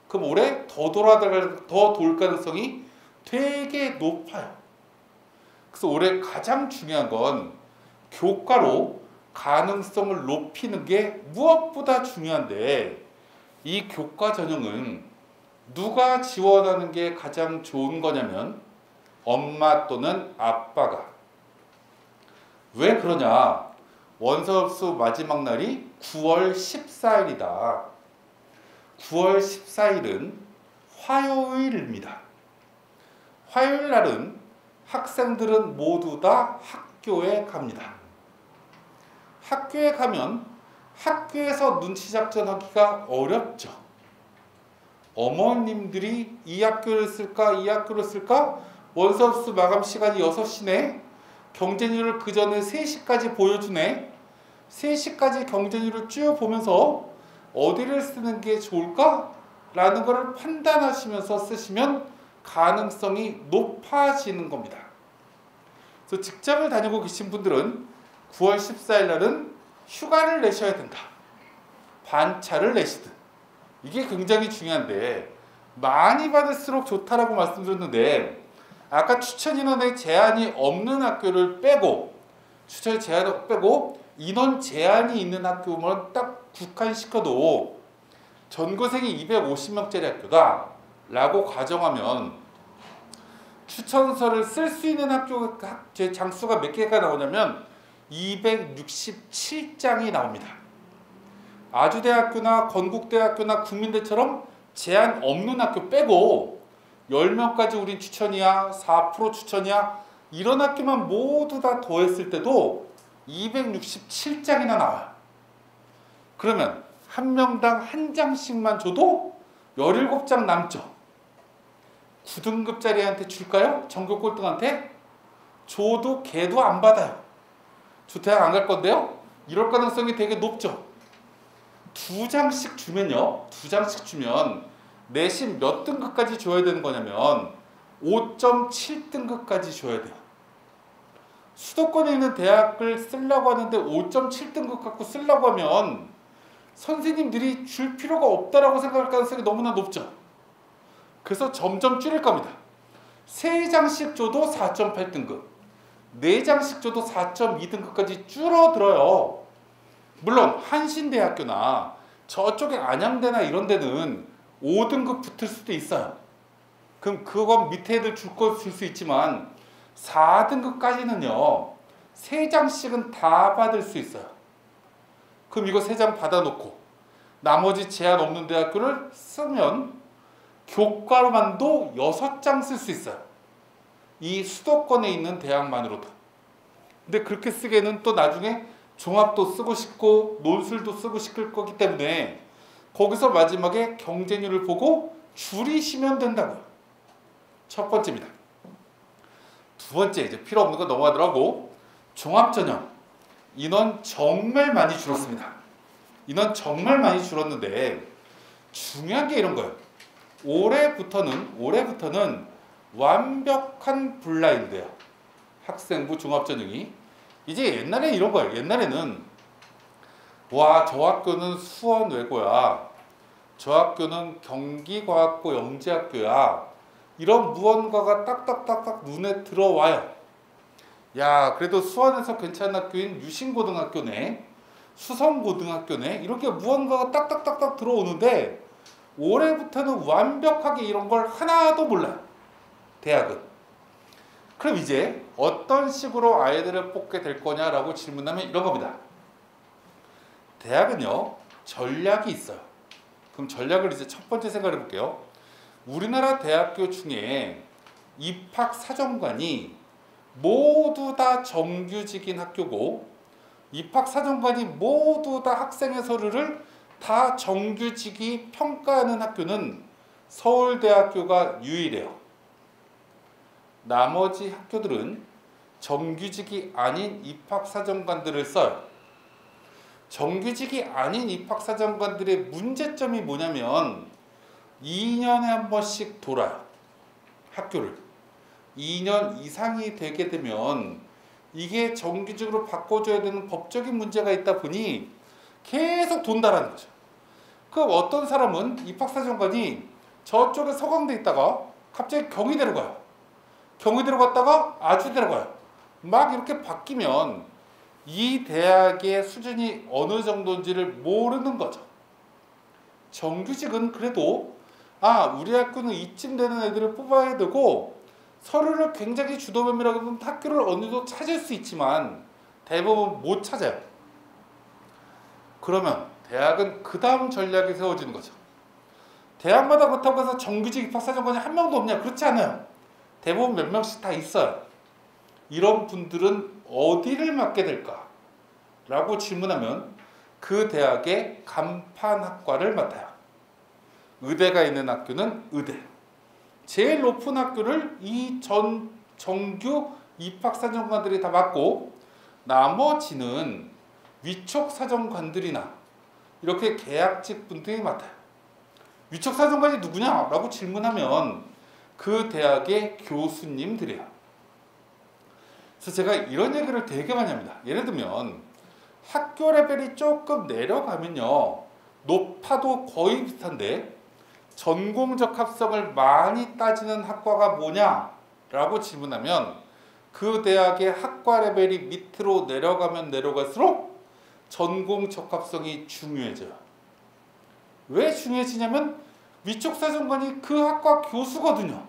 그럼 올해 더 돌 가능성이 되게 높아요. 그래서 올해 가장 중요한 건 교과로 가능성을 높이는 게 무엇보다 중요한데, 이 교과 전형은 누가 지원하는 게 가장 좋은 거냐면 엄마 또는 아빠가. 왜 그러냐? 원서접수 마지막 날이 9월 14일이다. 9월 14일은 화요일입니다. 화요일 날은 학생들은 모두 다 학교에 갑니다. 학교에 가면 학교에서 눈치 작전하기가 어렵죠. 어머님들이 이 학교를 쓸까 이 학교를 쓸까, 원서접수 마감 시간이 6시네, 경쟁률을 그 전에 3시까지 보여주네, 3시까지 경쟁률을 쭉 보면서 어디를 쓰는 게 좋을까? 라는 것을 판단하시면서 쓰시면 가능성이 높아지는 겁니다. 그래서 직장을 다니고 계신 분들은 9월 14일 날은 휴가를 내셔야 된다. 반차를 내시든. 이게 굉장히 중요한데, 많이 받을수록 좋다라고 말씀드렸는데, 아까 추천 인원에 제한이 없는 학교를 빼고, 추천 제한을 빼고 인원 제한이 있는 학교만 딱 국한시켜도 전교생이 250명짜리 학교다 라고 가정하면 추천서를 쓸 수 있는 학교 장수가 몇 개가 나오냐면 267장이 나옵니다. 아주대학교나 건국대학교나 국민대처럼 제한 없는 학교 빼고 10명까지 우린 추천이야, 4% 추천이야, 이런 학교만 모두 다 더했을 때도 267장이나 나와요. 그러면 한 명당 한 장씩만 줘도 17장 남죠. 9등급짜리한테 줄까요? 전교 꼴등한테? 줘도 걔도 안 받아요. 저 대학 안 갈 건데요? 이럴 가능성이 되게 높죠. 2장씩 주면요, 2장씩 주면 내신 몇 등급까지 줘야 되는 거냐면 5.7등급까지 줘야 돼요. 수도권에 있는 대학을 쓰려고 하는데 5.7등급 갖고 쓰려고 하면 선생님들이 줄 필요가 없다라고 생각할 가능성이 너무나 높죠. 그래서 점점 줄일 겁니다. 3장씩 줘도 4.8등급, 4장씩 줘도 4.2등급까지 줄어들어요. 물론 한신대학교나 저쪽에 안양대나 이런 데는 5등급 붙을 수도 있어요. 그럼 그건 밑에 애들 줄 수 있지만 4등급까지는요 3장씩은 다 받을 수 있어요. 그럼 이거 3장 받아놓고 나머지 제한 없는 대학교를 쓰면 교과로만도 6장 쓸 수 있어요. 이 수도권에 있는 대학만으로도. 근데 그렇게 쓰기에는 또 나중에 종합도 쓰고 싶고 논술도 쓰고 싶을 거기 때문에 거기서 마지막에 경쟁률을 보고 줄이시면 된다고요. 첫 번째입니다. 두 번째, 이제 필요 없는 거 넘어가더라고. 종합전형 인원 정말 많이 줄었습니다. 인원 정말 많이 줄었는데 중요한 게 이런 거예요. 올해부터는 완벽한 블라인드예요. 학생부 종합전형이. 이제 옛날에 이런 거예요. 옛날에는 와, 저 학교는 수원외고야, 저 학교는 경기과학고 영재학교야, 이런 무언가가 딱딱딱딱 눈에 들어와요. 야, 그래도 수원에서 괜찮은 학교인 유신고등학교네, 수성고등학교네, 이렇게 무언가가 딱딱딱딱 들어오는데 올해부터는 완벽하게 이런 걸 하나도 몰라요. 대학은. 그럼 이제 어떤 식으로 아이들을 뽑게 될 거냐라고 질문하면 이런 겁니다. 대학은요 전략이 있어요. 그럼 전략을 이제 첫 번째 생각해 볼게요. 우리나라 대학교 중에 입학사정관이 모두 다 정규직인 학교고, 입학사정관이 모두 다 학생의 서류를 다 정규직이 평가하는 학교는 서울대학교가 유일해요. 나머지 학교들은 정규직이 아닌 입학사정관들을 써요. 정규직이 아닌 입학사정관들의 문제점이 뭐냐면 2년에 한 번씩 돌아요. 학교를. 2년 이상이 되게 되면 이게 정규직으로 바꿔줘야 되는 법적인 문제가 있다 보니 계속 돈다라는 거죠. 그럼 어떤 사람은 입학사정관이 저쪽에 서강대에 있다가 갑자기 경희대로 가요. 경희대로 갔다가 아주대로 가요. 막 이렇게 바뀌면 이 대학의 수준이 어느 정도인지를 모르는 거죠. 정규직은 그래도 우리 학교는 이쯤 되는 애들을 뽑아야 되고 서류를 굉장히 주도면밀하게 보면 학교를 어느 정도 찾을 수 있지만 대부분 못 찾아요. 그러면 대학은 그 다음 전략이 세워지는 거죠. 대학마다 그렇다고 해서 정규직 입학사정관이 한 명도 없냐? 그렇지 않아요. 대부분 몇 명씩 다 있어요. 이런 분들은 어디를 맡게 될까? 라고 질문하면 그 대학의 간판학과를 맡아요. 의대가 있는 학교는 의대. 제일 높은 학교를 이 정규 입학사정관들이 다 맡고 나머지는 위촉사정관들이나 이렇게 계약직 분들이 맡아요. 위촉사정관이 누구냐? 라고 질문하면 그 대학의 교수님들이에요. 그래서 제가 이런 얘기를 되게 많이 합니다. 예를 들면 학교 레벨이 조금 내려가면요. 높아도 거의 비슷한데 전공적 합성을 많이 따지는 학과가 뭐냐? 라고 질문하면 그 대학의 학과 레벨이 밑으로 내려가면 내려갈수록 전공적 합성이 중요해져요. 왜 중요해지냐면 위촉사정관이 그 학과 교수거든요.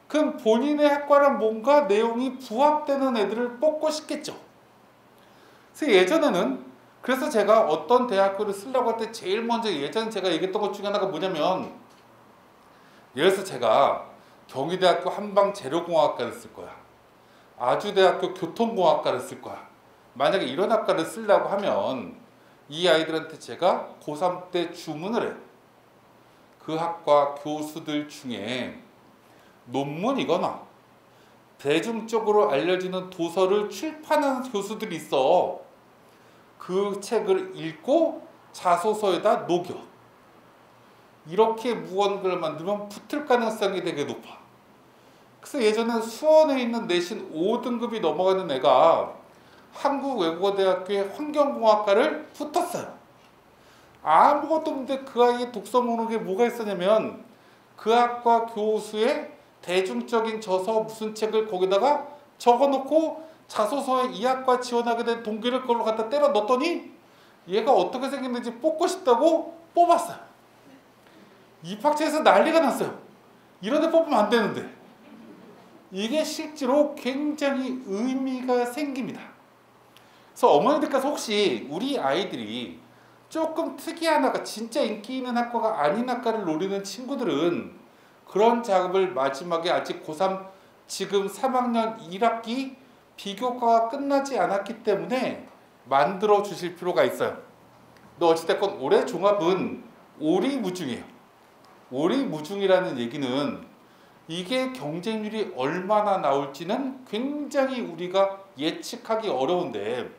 그럼 본인의 학과랑 뭔가 내용이 부합되는 애들을 뽑고 싶겠죠. 그래서 예전에는 그래서 제가 어떤 대학교를 쓰려고 할 때 제일 먼저 예전에 제가 얘기했던 것 중에 하나가 뭐냐면 예를 들어서 제가 경희대학교 한방재료공학과를 쓸 거야. 아주대학교 교통공학과를 쓸 거야. 만약에 이런 학과를 쓰려고 하면 이 아이들한테 제가 고3 때 주문을 해요. 그 학과 교수들 중에 논문이거나 대중적으로 알려지는 도서를 출판하는 교수들이 있어. 그 책을 읽고 자소서에다 녹여. 이렇게 무언가를 만들면 붙을 가능성이 되게 높아. 그래서 예전에 수원에 있는 내신 5등급이 넘어가는 애가 한국외국어대학교의 환경공학과를 붙었어요. 아무것도 없는데 그 아이의 독서 목록에 뭐가 있었냐면 그 학과 교수의 대중적인 저서 무슨 책을 거기다가 적어놓고 자소서에 이 학과 지원하게 된 동기를 그걸로 갖다 때려 넣었더니 얘가 어떻게 생겼는지 뽑고 싶다고 뽑았어요. 입학처에서 난리가 났어요. 이런 데 뽑으면 안 되는데. 이게 실제로 굉장히 의미가 생깁니다. 그래서 어머니들께서 혹시 우리 아이들이 조금 특이한 학과, 진짜 인기 있는 학과가 아닌 학과를 노리는 친구들은 그런 작업을 마지막에 아직 고3 지금 3학년 1학기 비교과가 끝나지 않았기 때문에 만들어 주실 필요가 있어요. 근데 어찌됐건 올해 종합은 오리무중이에요. 오리무중이라는 얘기는 이게 경쟁률이 얼마나 나올지는 굉장히 우리가 예측하기 어려운데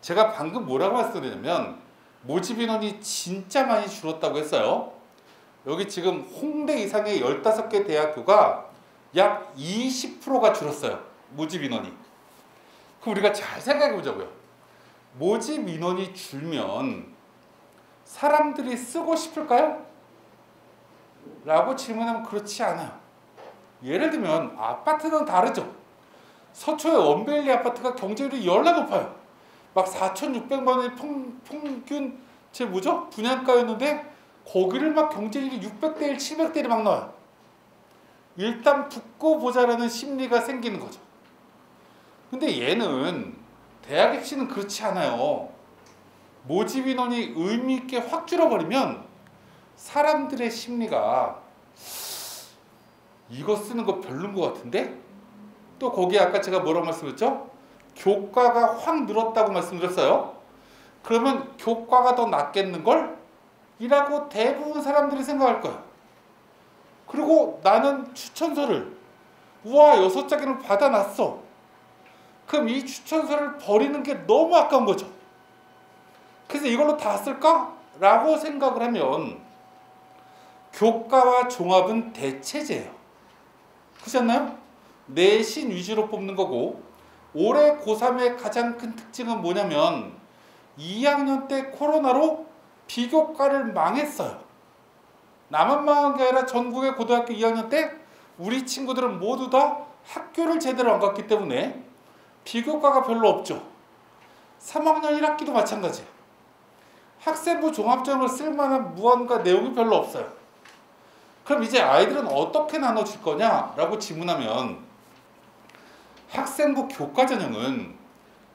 제가 방금 뭐라고 말씀드리냐면 모집 인원이 진짜 많이 줄었다고 했어요. 여기 지금 홍대 이상의 15개 대학교가 약 20%가 줄었어요. 모집 인원이. 그럼 우리가 잘 생각해 보자고요. 모집 인원이 줄면 사람들이 쓰고 싶을까요? 라고 질문하면 그렇지 않아요. 예를 들면 아파트는 다르죠. 서초의 원베일리 아파트가 경쟁률이 열나 높아요. 막 4,600만 원의 평균 분양가였는데 거기를 막 경쟁률이 600대 1, 700대 1이 막 나와요. 일단 붙고 보자라는 심리가 생기는 거죠. 근데 얘는 대학 입시는 그렇지 않아요. 모집 인원이 의미 있게 확 줄어버리면 사람들의 심리가 이거 쓰는 거 별론 것 같은데? 또 거기에 아까 제가 뭐라고 말씀드렸죠? 교과가 확 늘었다고 말씀드렸어요. 그러면 교과가 더 낫겠는걸? 이라고 대부분 사람들이 생각할 거야. 그리고 나는 추천서를 우와 6장을 받아놨어. 그럼 이 추천서를 버리는 게 너무 아까운 거죠. 그래서 이걸로 다 쓸까? 라고 생각을 하면 교과와 종합은 대체제예요. 그렇지 않나요? 내신 위주로 뽑는 거고, 올해 고3의 가장 큰 특징은 뭐냐면 2학년 때 코로나로 비교과를 망했어요. 나만 망한 게 아니라 전국의 고등학교 2학년 때 우리 친구들은 모두 다 학교를 제대로 안 갔기 때문에 비교과가 별로 없죠. 3학년 1학기도 마찬가지예요. 학생부 종합전형을 쓸만한 무언가 내용이 별로 없어요. 그럼 이제 아이들은 어떻게 나눠질 거냐라고 질문하면 학생부 교과전형은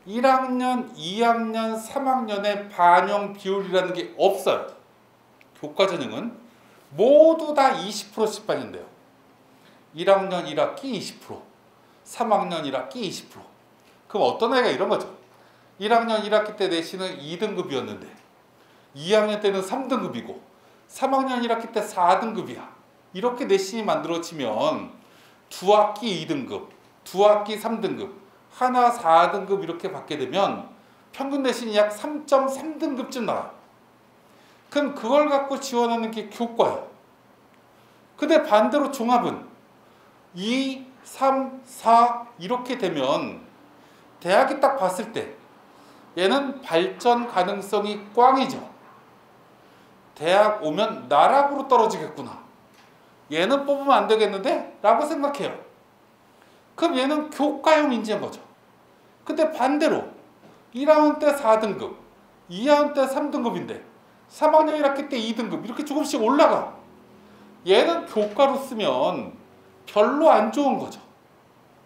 1학년, 2학년, 3학년의 반영 비율이라는 게 없어요. 교과전형은 모두 다 20%씩 반영돼요. 1학년 1학기 20%, 3학년 1학기 20%. 그럼 어떤 애가 이런 거죠. 1학년 1학기 때 내신은 2등급이었는데 2학년 때는 3등급이고 3학년 1학기 때 4등급이야. 이렇게 내신이 만들어지면 두 학기 2등급, 두 학기 3등급, 하나 4등급 이렇게 받게 되면 평균 내신이 약 3.3등급쯤 나와요. 그럼 그걸 갖고 지원하는 게 교과예요. 근데 반대로 종합은 2, 3, 4 이렇게 되면 대학이 딱 봤을 때 얘는 발전 가능성이 꽝이죠. 대학 오면 나락으로 떨어지겠구나. 얘는 뽑으면 안 되겠는데? 라고 생각해요. 그럼 얘는 교과형 인지한 거죠. 근데 반대로 1학년 때 4등급, 2학년 때 3등급인데 3학년 1학기 때 2등급 이렇게 조금씩 올라가. 얘는 교과로 쓰면 별로 안 좋은 거죠.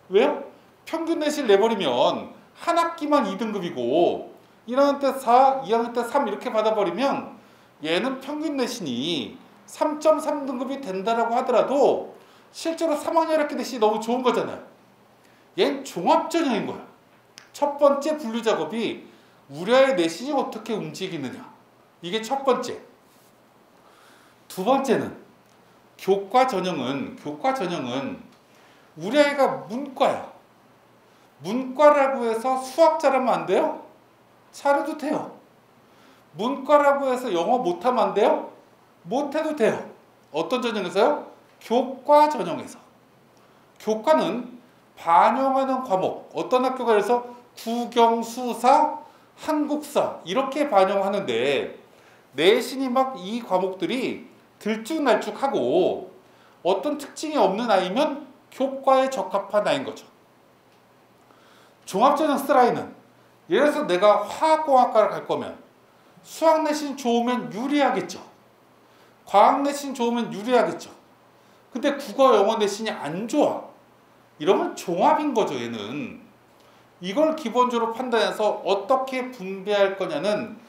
왜요? 평균 내신 내버리면 한 학기만 2등급이고 1학년 때 4, 2학년 때 3 이렇게 받아버리면 얘는 평균 내신이 3.3등급이 된다라고 하더라도 실제로 3학년 1학기 내신이 너무 좋은 거잖아요. 얘는 종합전형인 거야. 첫 번째 분류 작업이 우리 아이 내신이 어떻게 움직이느냐. 이게 첫 번째. 두 번째는 교과 전형은 우리 아이가 문과야. 문과라고 해서 수학 잘하면 안 돼요? 잘해도 돼요. 문과라고 해서 영어 못하면 안 돼요? 못해도 돼요. 어떤 전형에서요? 교과 전형에서. 교과는 반영하는 과목, 어떤 학교가 그래서 국영수사, 한국사 이렇게 반영하는데 내신이 막 이 과목들이 들쭉날쭉하고 어떤 특징이 없는 아이면 교과에 적합한 아이인 거죠. 종합전형 쓸 아이는 예를 들어서 내가 화학공학과를 갈 거면 수학 내신 좋으면 유리하겠죠. 과학 내신 좋으면 유리하겠죠. 근데 국어 영어 내신이 안 좋아. 이러면 종합인 거죠, 얘는. 이걸 기본적으로 판단해서 어떻게 분배할 거냐는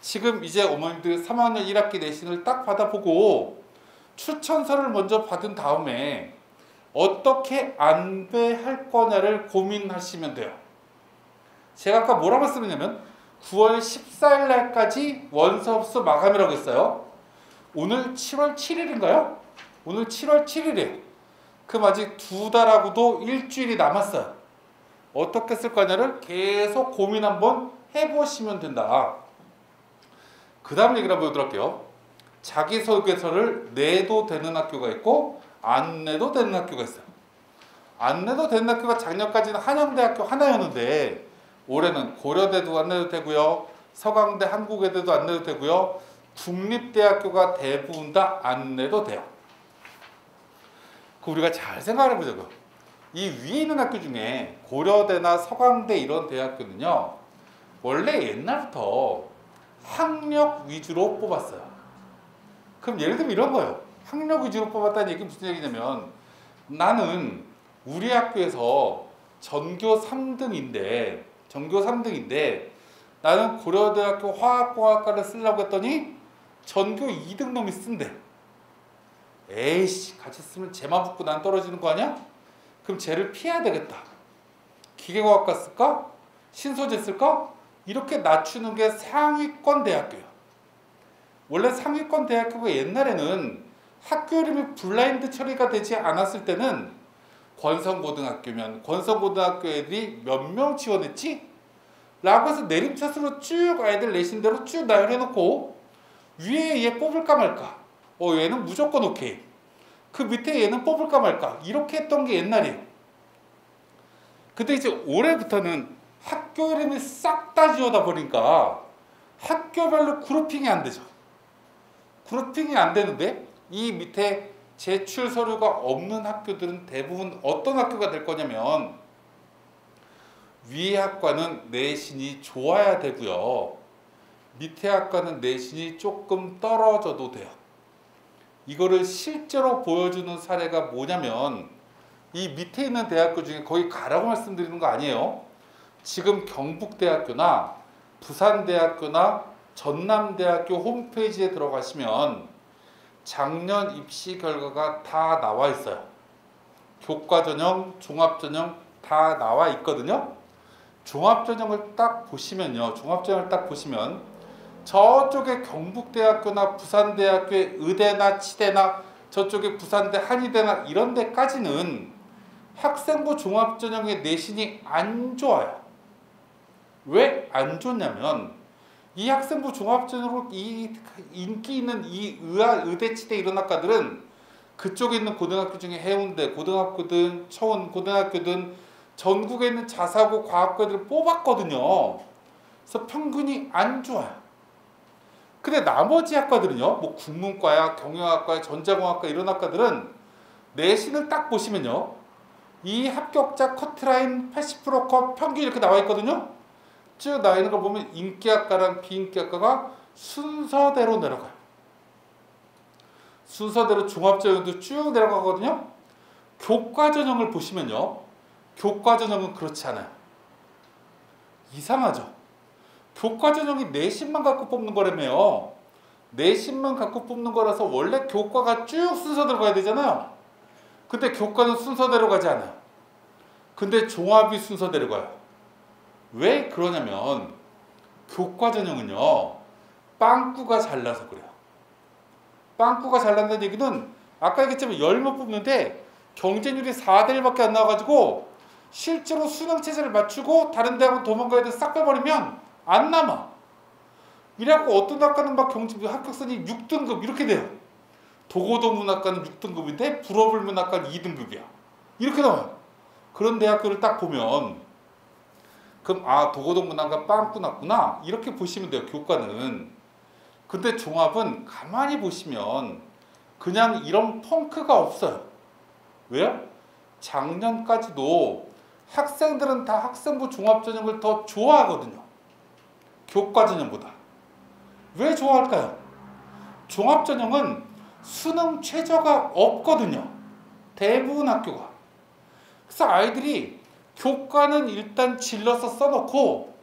지금 이제 어머님들 3학년 1학기 내신을 딱 받아보고 추천서를 먼저 받은 다음에 어떻게 안배할 거냐를 고민하시면 돼요. 제가 아까 뭐라고 말씀드렸냐면 9월 14일 날까지 원서업소 마감이라고 했어요. 오늘 7월 7일인가요? 오늘 7월 7일이에요. 그럼 아직 2달하고도 일주일이 남았어요. 어떻게 쓸 거냐를 계속 고민 한번 해보시면 된다. 그 다음 얘기를 한번 보여드릴게요. 자기소개서를 내도 되는 학교가 있고 안 내도 되는 학교가 있어요. 안 내도 되는 학교가 작년까지는 한양대학교 하나였는데 올해는 고려대도 안 내도 되고요. 서강대, 한국외대도 안 내도 되고요. 국립대학교가 대부분 다 안 내도 돼요. 그 우리가 잘 생각해 보자고요. 이 위에 있는 학교 중에 고려대나 서강대 이런 대학교는요. 원래 옛날부터 학력 위주로 뽑았어요. 그럼 예를 들면 이런 거예요. 학력 위주로 뽑았다는 얘기 무슨 얘기냐면 나는 우리 학교에서 전교 3등인데 나는 고려대학교 화학공학과를 쓰려고 했더니 전교 2등 놈이 쓴대. 에이씨 같이 쓰면 쟤만 붙고 난 떨어지는 거 아니야? 그럼 쟤를 피해야 되겠다. 기계공학과 쓸까? 신소재 쓸까? 이렇게 낮추는 게 상위권 대학교예요. 원래 상위권 대학교가 옛날에는 학교 이름이 블라인드 처리가 되지 않았을 때는 권성고등학교면 권성고등학교 애들이 몇 명 지원했지? 라고 해서 내림차순으로 쭉 아이들 내신 대로 쭉 나열해놓고 위에 얘 뽑을까 말까, 얘는 무조건 오케이, 그 밑에 얘는 뽑을까 말까, 이렇게 했던 게 옛날이에요. 근데 이제 올해부터는 학교 이름이 싹 다 지워다 보니까 학교별로 그룹핑이 안 되죠. 그룹핑이 안 되는데 이 밑에 제출 서류가 없는 학교들은 대부분 어떤 학교가 될 거냐면, 위에 학과는 내신이 좋아야 되고요, 밑에 학과는 내신이 조금 떨어져도 돼요. 이거를 실제로 보여주는 사례가 뭐냐면, 이 밑에 있는 대학교 중에 거기 가라고 말씀드리는 거 아니에요. 지금 경북대학교나 부산대학교나 전남대학교 홈페이지에 들어가시면 작년 입시 결과가 다 나와 있어요. 교과전형, 종합전형 다 나와 있거든요. 종합전형을 딱 보시면요, 종합전형을 딱 보시면 저쪽에 경북대학교나 부산대학교의 의대나 치대나 저쪽에 부산대 한의대나 이런 데까지는 학생부 종합전형의 내신이 안 좋아요. 왜 안 좋냐면, 이 학생부 종합전형으로 이 인기 있는 이 의대 치대 이런 학과들은 그쪽에 있는 고등학교 중에 해운대 고등학교든 청운 고등학교든 전국에 있는 자사고 과학과들을 뽑았거든요. 그래서 평균이 안 좋아요. 근데 나머지 학과들은요, 뭐 국문과야 경영학과야 전자공학과 이런 학과들은 내신을 딱 보시면요, 이 합격자 커트라인 80% 컷 평균 이렇게 나와 있거든요. 쭉 나와 있는 걸 보면 인기학과랑 비인기학과가 순서대로 내려가요. 순서대로 종합전형도 쭉 내려가거든요. 교과전형을 보시면요, 교과전형은 그렇지 않아요. 이상하죠. 교과전형이 내신만 갖고 뽑는 거라며요. 내신만 갖고 뽑는 거라서 원래 교과가 쭉 순서대로 가야 되잖아요. 근데 교과는 순서대로 가지 않아요. 근데 종합이 순서대로 가요. 왜 그러냐면, 교과전형은요, 빵꾸가 잘나서 그래요. 빵꾸가 잘난다는 얘기는 아까 얘기했지만 10명 뽑는데 경쟁률이 4대 1밖에 안 나와가지고 실제로 수능 체제를 맞추고 다른 대학으로 도망가야 돼 싹 빼버리면 안 남아. 이래갖고 어떤 학과는 막 합격선이 6등급 이렇게 돼요. 도고도문학과는 6등급인데 불어불문학과는 2등급이야. 이렇게 나와요. 그런 대학교를 딱 보면, 그럼 도고도문학과 빵꾸 났구나 이렇게 보시면 돼요, 교과는. 근데 종합은 가만히 보시면 그냥 이런 펑크가 없어요. 왜요? 작년까지도 학생들은 다 학생부 종합전형을 더 좋아하거든요, 교과전형보다. 왜 좋아할까요? 종합전형은 수능 최저가 없거든요, 대부분 학교가. 그래서 아이들이 교과는 일단 질러서 써놓고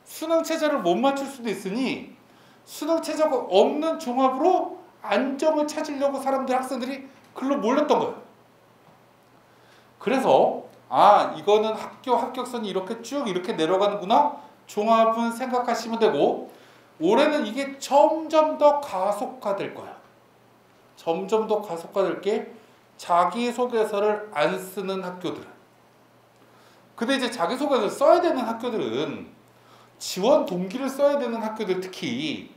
수능 최저를 못 맞출 수도 있으니 수능 최저가 없는 종합으로 안정을 찾으려고 학생들이 글로 몰렸던 거예요. 그래서 이거는 학교 합격선이 이렇게 쭉 이렇게 내려가는구나, 종합은 생각하시면 되고, 올해는 이게 점점 더 가속화될 거야. 점점 더 가속화될 게 자기소개서를 안 쓰는 학교들은. 근데 이제 자기소개서를 써야 되는 학교들은, 지원 동기를 써야 되는 학교들, 특히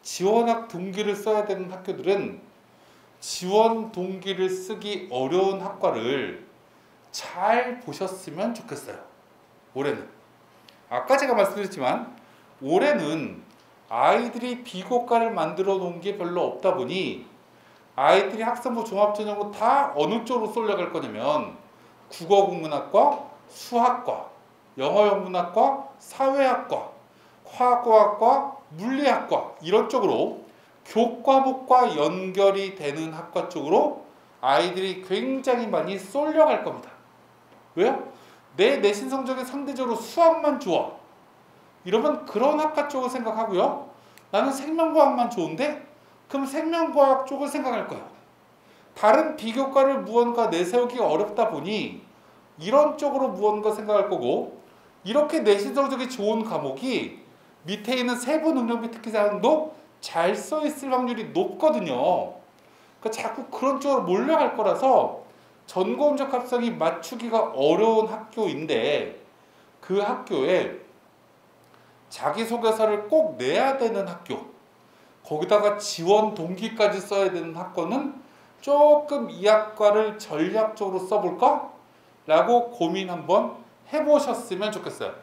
지원학 동기를 써야 되는 학교들은 지원 동기를 쓰기 어려운 학과를 잘 보셨으면 좋겠어요. 올해는 아까 제가 말씀드렸지만 올해는 아이들이 비교과를 만들어 놓은 게 별로 없다 보니 아이들이 학생부 종합전형으로 다 어느 쪽으로 쏠려갈 거냐면 국어국문학과, 수학과, 영어영문학과, 사회학과, 화학과학과, 물리학과 이런 쪽으로 교과목과 연결이 되는 학과 쪽으로 아이들이 굉장히 많이 쏠려갈 겁니다. 왜요? 내 내신 성적이 상대적으로 수학만 좋아, 이러면 그런 학과 쪽을 생각하고요. 나는 생명과학만 좋은데? 그럼 생명과학 쪽을 생각할 거예요. 다른 비교과를 무언가 내세우기가 어렵다 보니 이런 쪽으로 무언가 생각할 거고, 이렇게 내신 성적이 좋은 과목이 밑에 있는 세부 능력 및 특기사항도 잘 써 있을 확률이 높거든요. 그러니까 자꾸 그런 쪽으로 몰려갈 거라서 전공적 합성이 맞추기가 어려운 학교인데, 그 학교에 자기소개서를 꼭 내야 되는 학교, 거기다가 지원 동기까지 써야 되는 학과는 조금 이 학과를 전략적으로 써볼까? 라고 고민 한번 해보셨으면 좋겠어요.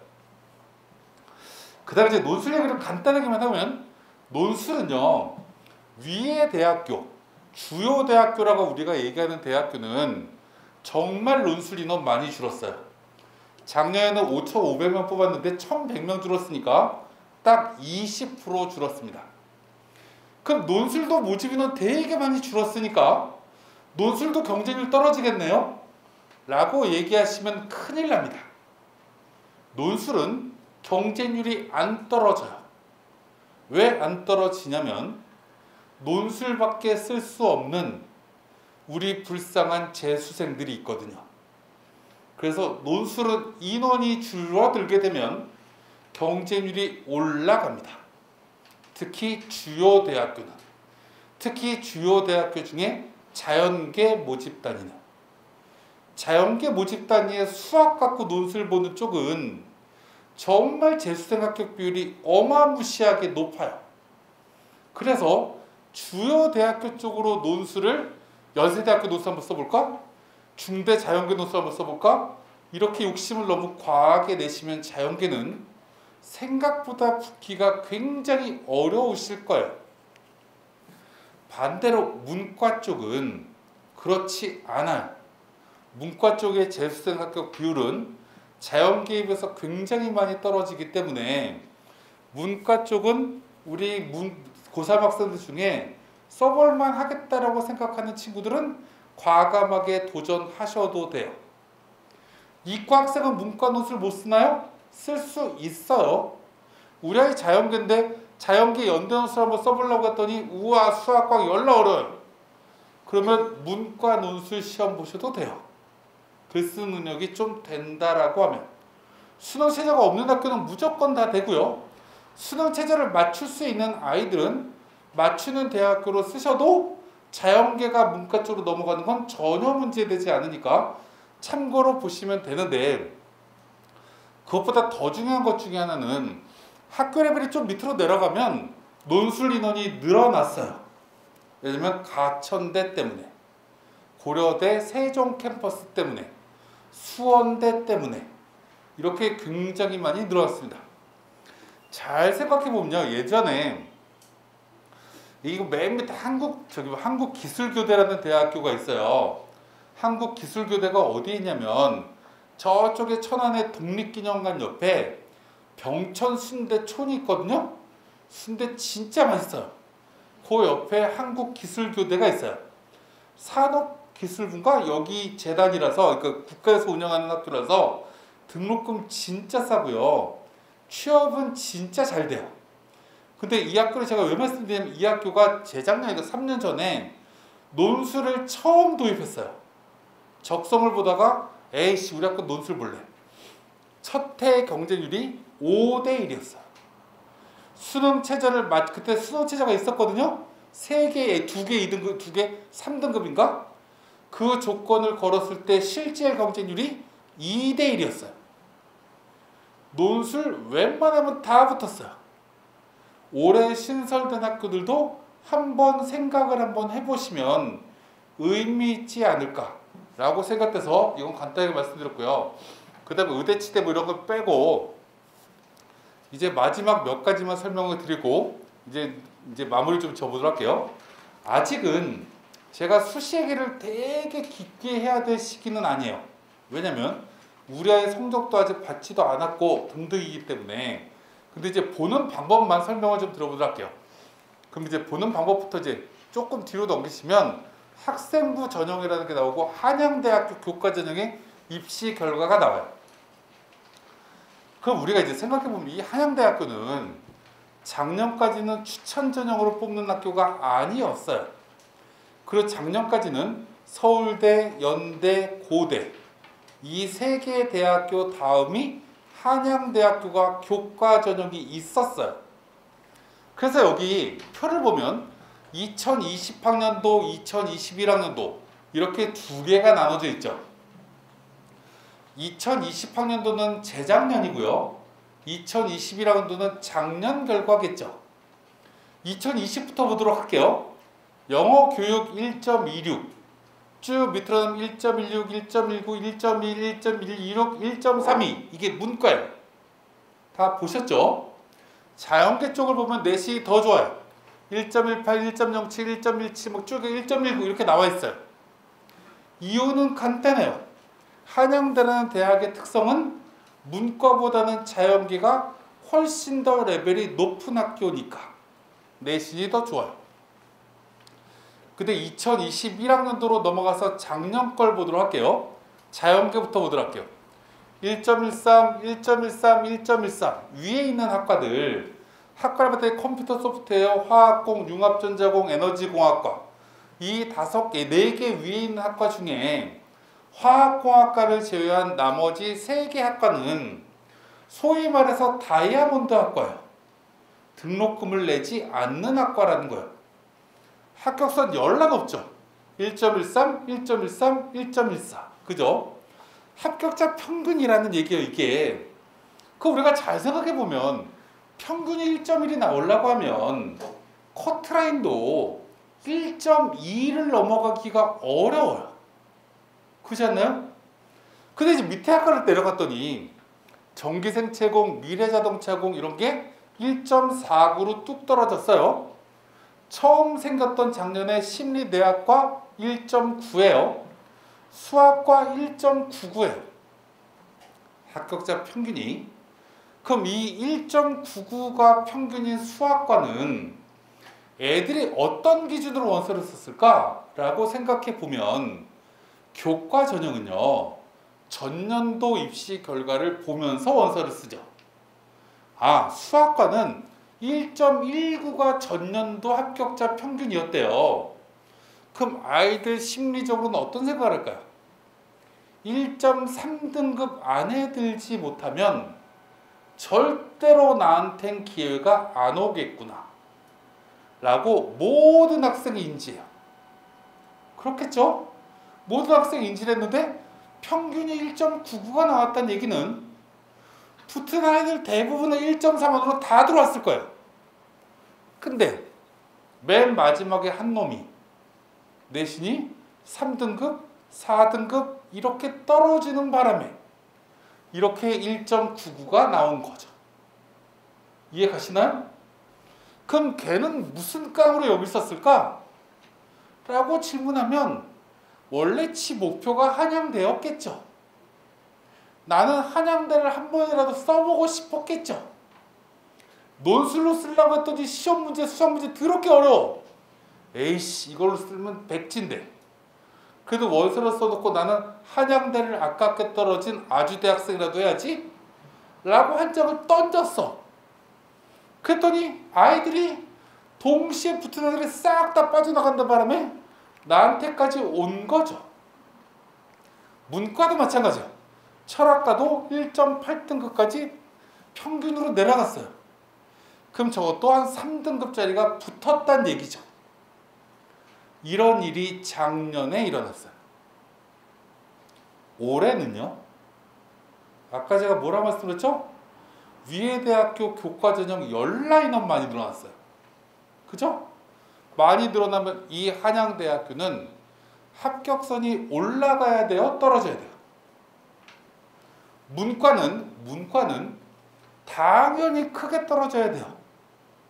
그 다음에 이제 논술 얘기를 간단하게만 하면, 논술은요, 위의 대학교, 주요 대학교라고 우리가 얘기하는 대학교는 정말 논술 인원 많이 줄었어요. 작년에는 5,500명 뽑았는데 1,100명 줄었으니까 딱 20% 줄었습니다. 그럼 논술도 모집 인원 되게 많이 줄었으니까 논술도 경쟁률 떨어지겠네요? 라고 얘기하시면 큰일 납니다. 논술은 경쟁률이 안 떨어져요. 왜 안 떨어지냐면, 논술밖에 쓸 수 없는 우리 불쌍한 재수생들이 있거든요. 그래서 논술은 인원이 줄어들게 되면 경쟁률이 올라갑니다. 특히 주요 대학교는, 특히 주요 대학교 중에 자연계 모집단위는, 자연계 모집단위에 수학 갖고 논술 보는 쪽은 정말 재수생 합격 비율이 어마무시하게 높아요. 그래서 주요 대학교 쪽으로 논술을, 연세대학교 논술 한번 써볼까? 중대 자연계 논술 한번 써볼까? 이렇게 욕심을 너무 과하게 내시면 자연계는 생각보다 붙기가 굉장히 어려우실 거예요. 반대로 문과 쪽은 그렇지 않아요. 문과 쪽의 재수생 합격 비율은 자연계에 비해서 굉장히 많이 떨어지기 때문에 문과 쪽은 우리 고3 학생들 중에 써볼만 하겠다라고 생각하는 친구들은 과감하게 도전하셔도 돼요. 이과 학생은 문과 논술 못 쓰나요? 쓸 수 있어요. 우리 아이 자연계인데 자연계 연대 논술 한번 써보려고 했더니 우와 수학과학 열나 어려워요. 그러면 문과 논술 시험 보셔도 돼요. 글쓰 능력이 좀 된다라고 하면. 수능 최저가 없는 학교는 무조건 다 되고요. 수능 최저를 맞출 수 있는 아이들은 맞추는 대학교로 쓰셔도 자연계가 문과 쪽으로 넘어가는 건 전혀 문제되지 않으니까 참고로 보시면 되는데, 그것보다 더 중요한 것 중에 하나는 학교 레벨이 좀 밑으로 내려가면 논술 인원이 늘어났어요. 예를 들면 가천대 때문에, 고려대 세종 캠퍼스 때문에, 수원대 때문에 이렇게 굉장히 많이 늘어났습니다. 잘 생각해보면요, 예전에 이거 맨 밑에 한국기술교대라는 대학교가 있어요. 한국기술교대가 어디에 있냐면 저쪽에 천안의 독립기념관 옆에 병천 순대촌이 있거든요. 순대 진짜 맛있어요. 그 옆에 한국기술교대가 있어요. 산업기술부인가? 여기 재단이라서, 그러니까 국가에서 운영하는 학교라서 등록금 진짜 싸고요. 취업은 진짜 잘 돼요. 근데 이 학교를 제가 왜 말씀드리냐면, 이 학교가 재작년에 3년 전에 논술을 처음 도입했어요. 적성을 보다가 에이씨 우리 학교 논술 볼래. 첫 해 경쟁률이 5대1이었어요. 수능 최저를 그때 수능 최저가 있었거든요. 3개, 2개 2등급, 2개 3등급인가? 그 조건을 걸었을 때 실제 경쟁률이 2대1이었어요. 논술 웬만하면 다 붙었어요. 올해 신설된 학교들도 한번 생각을 한번 해보시면 의미 있지 않을까라고 생각돼서 이건 간단하게 말씀드렸고요. 그 다음에 의대치대 뭐 이런 거 빼고 이제 마지막 몇 가지만 설명을 드리고 이제 마무리 좀 접어보도록 할게요. 아직은 제가 수시 얘기를 되게 깊게 해야 될 시기는 아니에요. 왜냐면 우리 아이 성적도 아직 받지도 않았고 등등이기 때문에. 근데 이제 보는 방법만 설명을 좀 들어보도록 할게요. 그럼 이제 보는 방법부터 이제 조금 뒤로 넘기시면 학생부 전형이라는 게 나오고 한양대학교 교과 전형의 입시 결과가 나와요. 그럼 우리가 이제 생각해보면 이 한양대학교는 작년까지는 추천 전형으로 뽑는 학교가 아니었어요. 그리고 작년까지는 서울대, 연대, 고대 이 세 개의 대학교 다음이 한양대학교가 교과 전형이 있었어요. 그래서 여기 표를 보면 2020학년도, 2021학년도 이렇게 두 개가 나눠져 있죠. 2020학년도는 재작년이고요. 2021학년도는 작년 결과겠죠. 2020부터 보도록 할게요. 영어 교육 1.26 쭉 밑으로 가면 1.16, 1.19, 1.1, 1.126, 1.32 이게 문과예요. 다 보셨죠? 자연계 쪽을 보면 넷이 더 좋아요. 1.18, 1.07, 1.17, 뭐 쭉 1.19 이렇게 나와 있어요. 이유는 간단해요. 한양대라는 대학의 특성은 문과보다는 자연계가 훨씬 더 레벨이 높은 학교니까 내신이 더 좋아요. 근데 2021학년도로 넘어가서 작년 걸 보도록 할게요. 자연계부터 보도록 할게요. 1.13, 1.13, 1.13 위에 있는 학과들 학과마다 컴퓨터 소프트웨어, 화학공, 융합전자공, 에너지공학과 이 5개, 4개 위에 있는 학과 중에 화학공학과를 제외한 나머지 3개 학과는 소위 말해서 다이아몬드 학과예요. 등록금을 내지 않는 학과라는 거예요. 합격선 연락 없죠. 1.13, 1.13, 1.14 그죠? 합격자 평균이라는 얘기예요. 이게 그 우리가 잘 생각해 보면 평균이 1.1이 나오려고 하면 커트라인도 1.2를 넘어가기가 어려워요. 그렇지 않나요? 근데 이제 밑에 학과를 내려갔더니 전기생체공, 미래자동차공 이런 게 1.49로 뚝 떨어졌어요. 처음 생겼던 작년에 심리대학과 1.9예요. 수학과 1.99예요. 합격자 평균이. 그럼 이 1.99가 평균인 수학과는 애들이 어떤 기준으로 원서를 썼을까? 라고 생각해 보면 교과 전형은요. 전년도 입시 결과를 보면서 원서를 쓰죠. 아, 수학과는 1.19가 전년도 합격자 평균이었대요. 그럼 아이들 심리적으로는 어떤 생각을 할까요? 1.3등급 안에 들지 못하면 절대로 나한텐 기회가 안 오겠구나 라고 모든 학생이 인지해요. 그렇겠죠? 모든 학생이 인지를 했는데 평균이 1.99가 나왔다는 얘기는 붙은 아이들 대부분은 1.3으로 다 들어왔을 거예요. 근데 맨 마지막에 한 놈이 내신이 3등급, 4등급 이렇게 떨어지는 바람에 이렇게 1.99가 나온 거죠. 이해 가시나요? 그럼 걔는 무슨 깡으로 여기 있었을까? 라고 질문하면 원래치 목표가 한양대였겠죠. 나는 한양대를 한 번이라도 써보고 싶었겠죠. 논술로 쓰려고 했더니 시험 문제, 수학 문제 더럽게 어려워. 에이씨, 이걸로 쓰면 백지인데. 그래도 원서로 써놓고 나는 한양대를 아깝게 떨어진 아주대학생이라도 해야지? 라고 한 장을 던졌어. 그랬더니 아이들이 동시에 붙은 애들이 싹 다 빠져나간다 바람에 나한테까지 온 거죠. 문과도 마찬가지야. 철학과도 1.8등급까지 평균으로 내려갔어요. 그럼 저것도 한 3등급짜리가 붙었다는 얘기죠. 이런 일이 작년에 일어났어요. 올해는요. 아까 제가 뭐라 말씀드렸죠? 위에 대학교 교과 전형 10라인업 많이 늘어났어요. 그죠? 많이 늘어나면 이 한양대학교는 합격선이 올라가야 돼요? 떨어져야 돼요? 문과는 당연히 크게 떨어져야 돼요.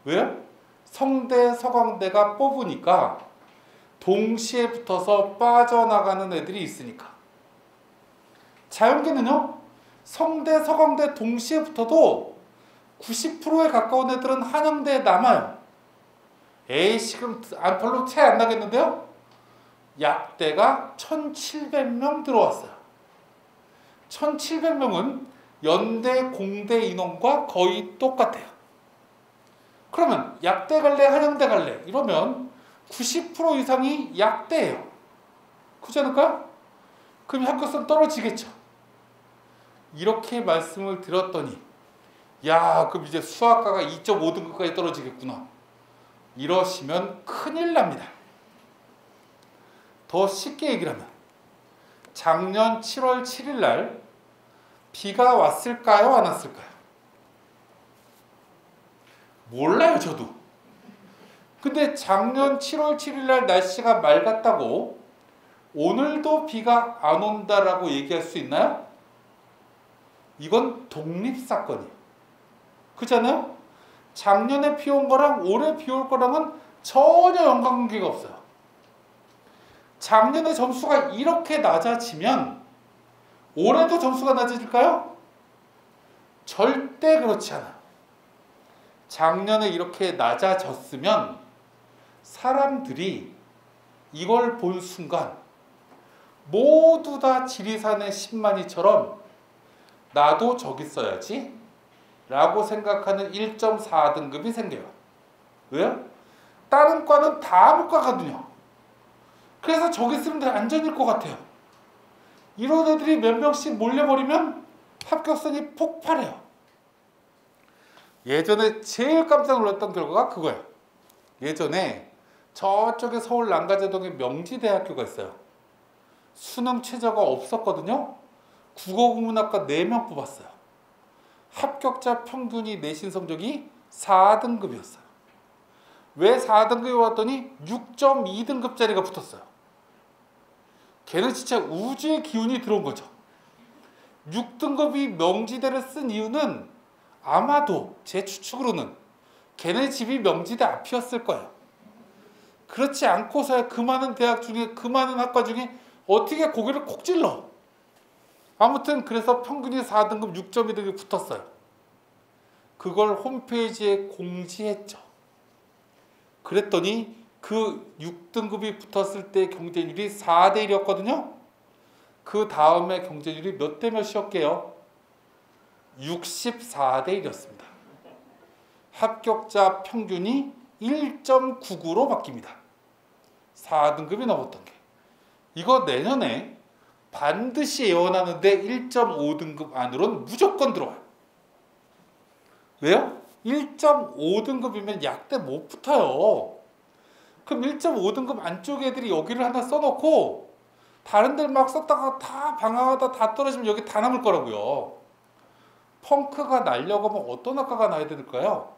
왜요? 성대, 서강대가 뽑으니까 동시에 붙어서 빠져나가는 애들이 있으니까. 자연계는요. 성대, 서강대 동시에 붙어도 90%에 가까운 애들은 한양대에 남아요. 에이씨, 그럼 별로 차이 안 나겠는데요? 약대가 1700명 들어왔어요. 1700명은 연대, 공대 인원과 거의 똑같아요. 그러면 약대 갈래, 한양대 갈래? 이러면 90% 이상이 약대예요. 그렇지 않을까요? 그럼 합격선 떨어지겠죠. 이렇게 말씀을 드렸더니 야, 그럼 이제 수학과가 2.5등급까지 떨어지겠구나. 이러시면 큰일 납니다. 더 쉽게 얘기를 하면 작년 7월 7일 날 비가 왔을까요? 안 왔을까요? 몰라요, 저도. 근데 작년 7월 7일 날 날씨가 맑았다고 오늘도 비가 안 온다라고 얘기할 수 있나요? 이건 독립사건이에요. 그렇잖아요? 작년에 비 온 거랑 올해 비 올 거랑은 전혀 연관관계가 없어요. 작년에 점수가 이렇게 낮아지면 올해도 점수가 낮아질까요? 절대 그렇지 않아요. 작년에 이렇게 낮아졌으면 사람들이 이걸 본 순간 모두 다 지리산의 10만이처럼 나도 저기 써야지 라고 생각하는 1.4등급이 생겨요. 왜요? 다른 과는 다 못 가거든요. 그래서 저기 쓰면 안전일 것 같아요. 이런 애들이 몇 명씩 몰려버리면 합격선이 폭발해요. 예전에 제일 깜짝 놀랐던 결과가 그거예요. 예전에 저쪽에 서울 남가제동에 명지대학교가 있어요. 수능 최저가 없었거든요. 국어국문학과 4명 뽑았어요. 합격자 평균이 내신 성적이 4등급이었어요. 왜 4등급이 왔더니 6.2등급짜리가 붙었어요. 걔는 진짜 우주의 기운이 들어온 거죠. 6등급이 명지대를 쓴 이유는 아마도 제 추측으로는 걔네 집이 명지대 앞이었을 거예요. 그렇지 않고서야 그 많은 대학 중에 그 많은 학과 중에 어떻게 고개를 콕 찔러. 아무튼 그래서 평균이 4등급 6.2등급이 붙었어요. 그걸 홈페이지에 공지했죠. 그랬더니 그 6등급이 붙었을 때 경쟁률이 4대 1이었거든요. 그 다음에 경쟁률이 몇 대 몇이었게요? 64대 1이었습니다. 합격자 평균이 1.99로 바뀝니다. 4등급이 넘었던 게. 이거 내년에 반드시 예언하는데 1.5등급 안으로는 무조건 들어와요. 왜요? 1.5등급이면 약대 못 붙어요. 그럼 1.5등급 안쪽 애들이 여기를 하나 써놓고 다른 데를 막 썼다가 다 방황하다 다 떨어지면 여기 다 남을 거라고요. 펑크가 나려고 하면 어떤 학과가 나야 될까요?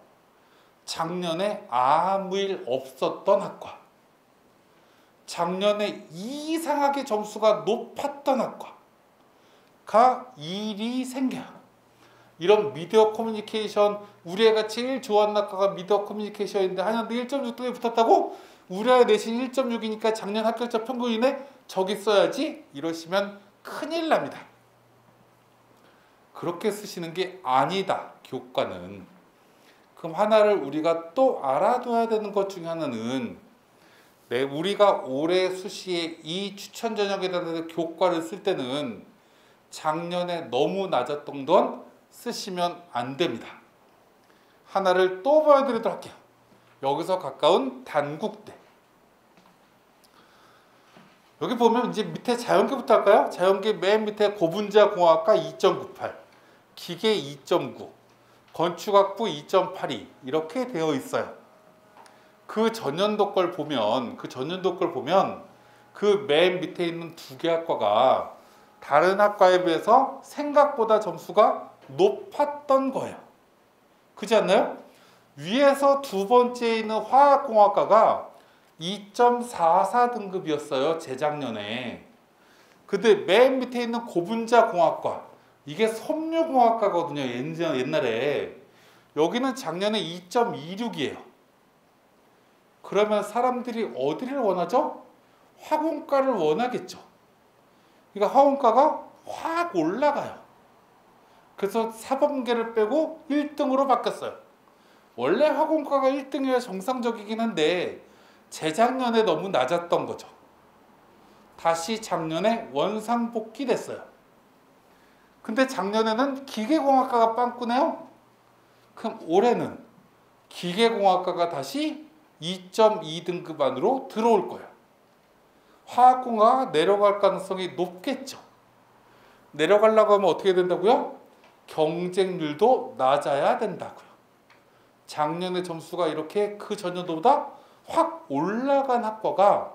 작년에 아무 일 없었던 학과, 작년에 이상하게 점수가 높았던 학과가 일이 생겨요. 이런 미디어 커뮤니케이션, 우리 애가 제일 좋아하는 학과가 미디어 커뮤니케이션인데 한양대 1.6등에 붙었다고? 우리 아이 내신 1.6이니까 작년 합격자 평균이네? 저기 써야지? 이러시면 큰일 납니다. 그렇게 쓰시는 게 아니다, 교과는. 그럼 하나를 우리가 또 알아둬야 되는 것 중에 하나는 우리가 올해 수시에 이 추천 전형에 대한 교과를 쓸 때는 작년에 너무 낮았던 건 쓰시면 안 됩니다. 하나를 또 보여드리도록 할게요. 여기서 가까운 단국대. 여기 보면 이제 밑에 자연계부터 할까요? 자연계 맨 밑에 고분자공학과 2.98, 기계 2.9, 건축학부 2.82 이렇게 되어 있어요. 그 전년도 걸 보면 그 맨 밑에 있는 두 개 학과가 다른 학과에 비해서 생각보다 점수가 높았던 거예요. 그렇지 않나요? 위에서 두 번째에 있는 화학공학과가 2.44등급이었어요. 재작년에. 근데 맨 밑에 있는 고분자공학과, 이게 섬유공학과거든요. 옛날에. 여기는 작년에 2.26이에요. 그러면 사람들이 어디를 원하죠? 화공과를 원하겠죠. 그러니까 화공과가 확 올라가요. 그래서 사범계를 빼고 1등으로 바뀌었어요. 원래 화공과가 1등이어야 정상적이긴 한데 재작년에 너무 낮았던 거죠. 다시 작년에 원상복귀 됐어요. 근데 작년에는 기계공학과가 빵꾸네요. 그럼 올해는 기계공학과가 다시 2.2등급 안으로 들어올 거예요. 화학공학가 내려갈 가능성이 높겠죠. 내려가려고 하면 어떻게 된다고요? 경쟁률도 낮아야 된다고요. 작년의 점수가 이렇게 그 전년도보다 확 올라간 학과가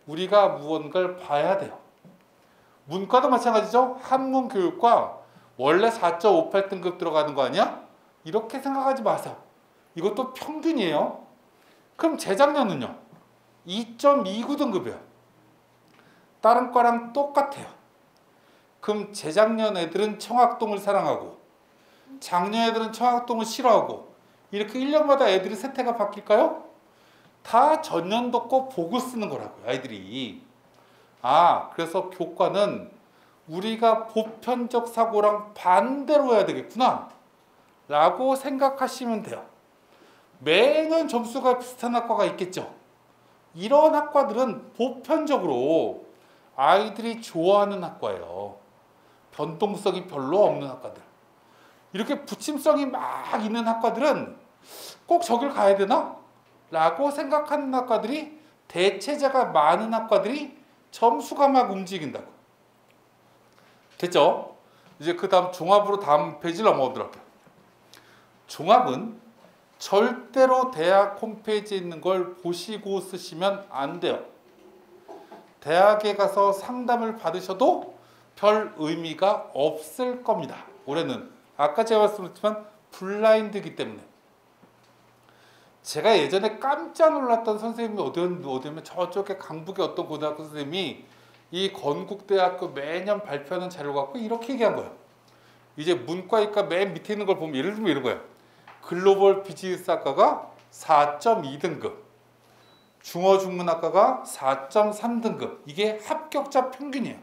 우리가 무언가를 봐야 돼요. 문과도 마찬가지죠. 한문교육과 원래 4.58등급 들어가는 거 아니야? 이렇게 생각하지 마세요. 이것도 평균이에요. 그럼 재작년은요? 2.29등급이에요. 다른 과랑 똑같아요. 그럼 재작년 애들은 청학동을 사랑하고 작년 애들은 청학동을 싫어하고 이렇게 1년마다 애들이 세태가 바뀔까요? 다 전년도 거 보고 쓰는 거라고요, 아이들이. 그래서 교과는 우리가 보편적 사고랑 반대로 해야 되겠구나 라고 생각하시면 돼요. 매년 점수가 비슷한 학과가 있겠죠. 이런 학과들은 보편적으로 아이들이 좋아하는 학과예요. 변동성이 별로 없는 학과들. 이렇게 붙임성이 막 있는 학과들은 꼭 저길 가야 되나? 라고 생각하는 학과들이, 대체자가 많은 학과들이 점수가 막 움직인다고. 됐죠? 이제 그 다음 종합으로 다음 페이지를 넘어오도록 할게요. 종합은 절대로 대학 홈페이지에 있는 걸 보시고 쓰시면 안 돼요. 대학에 가서 상담을 받으셔도 별 의미가 없을 겁니다. 올해는 아까 제가 말씀드렸지만 블라인드이기 때문에. 제가 예전에 깜짝 놀랐던 선생님이 어디였냐면 저쪽에 강북의 어떤 고등학교 선생님이 이 건국대학교 매년 발표하는 자료를 갖고 이렇게 얘기한 거예요. 이제 문과이과 맨 밑에 있는 걸 보면 예를 들면 이런 거예요. 글로벌 비즈니스 학과가 4.2등급, 중어중문학과가 4.3등급. 이게 합격자 평균이에요.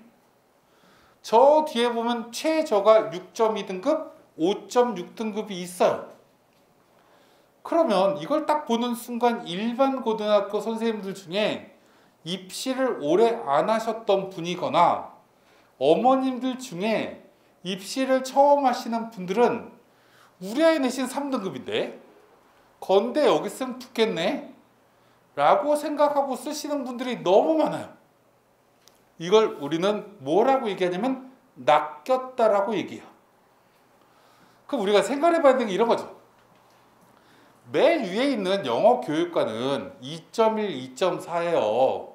저 뒤에 보면 최저가 6.2등급, 5.6등급이 있어요. 그러면 이걸 딱 보는 순간 일반 고등학교 선생님들 중에 입시를 오래 안 하셨던 분이거나 어머님들 중에 입시를 처음 하시는 분들은 우리 아이 내신 3등급인데 건대 여기 쓰면 붙겠네 라고 생각하고 쓰시는 분들이 너무 많아요. 이걸 우리는 뭐라고 얘기하냐면 낚였다라고 얘기해요. 그럼 우리가 생각해 봐야 되는 게 이런 거죠. 맨 위에 있는 영어 교육과는 2.1, 2.4예요.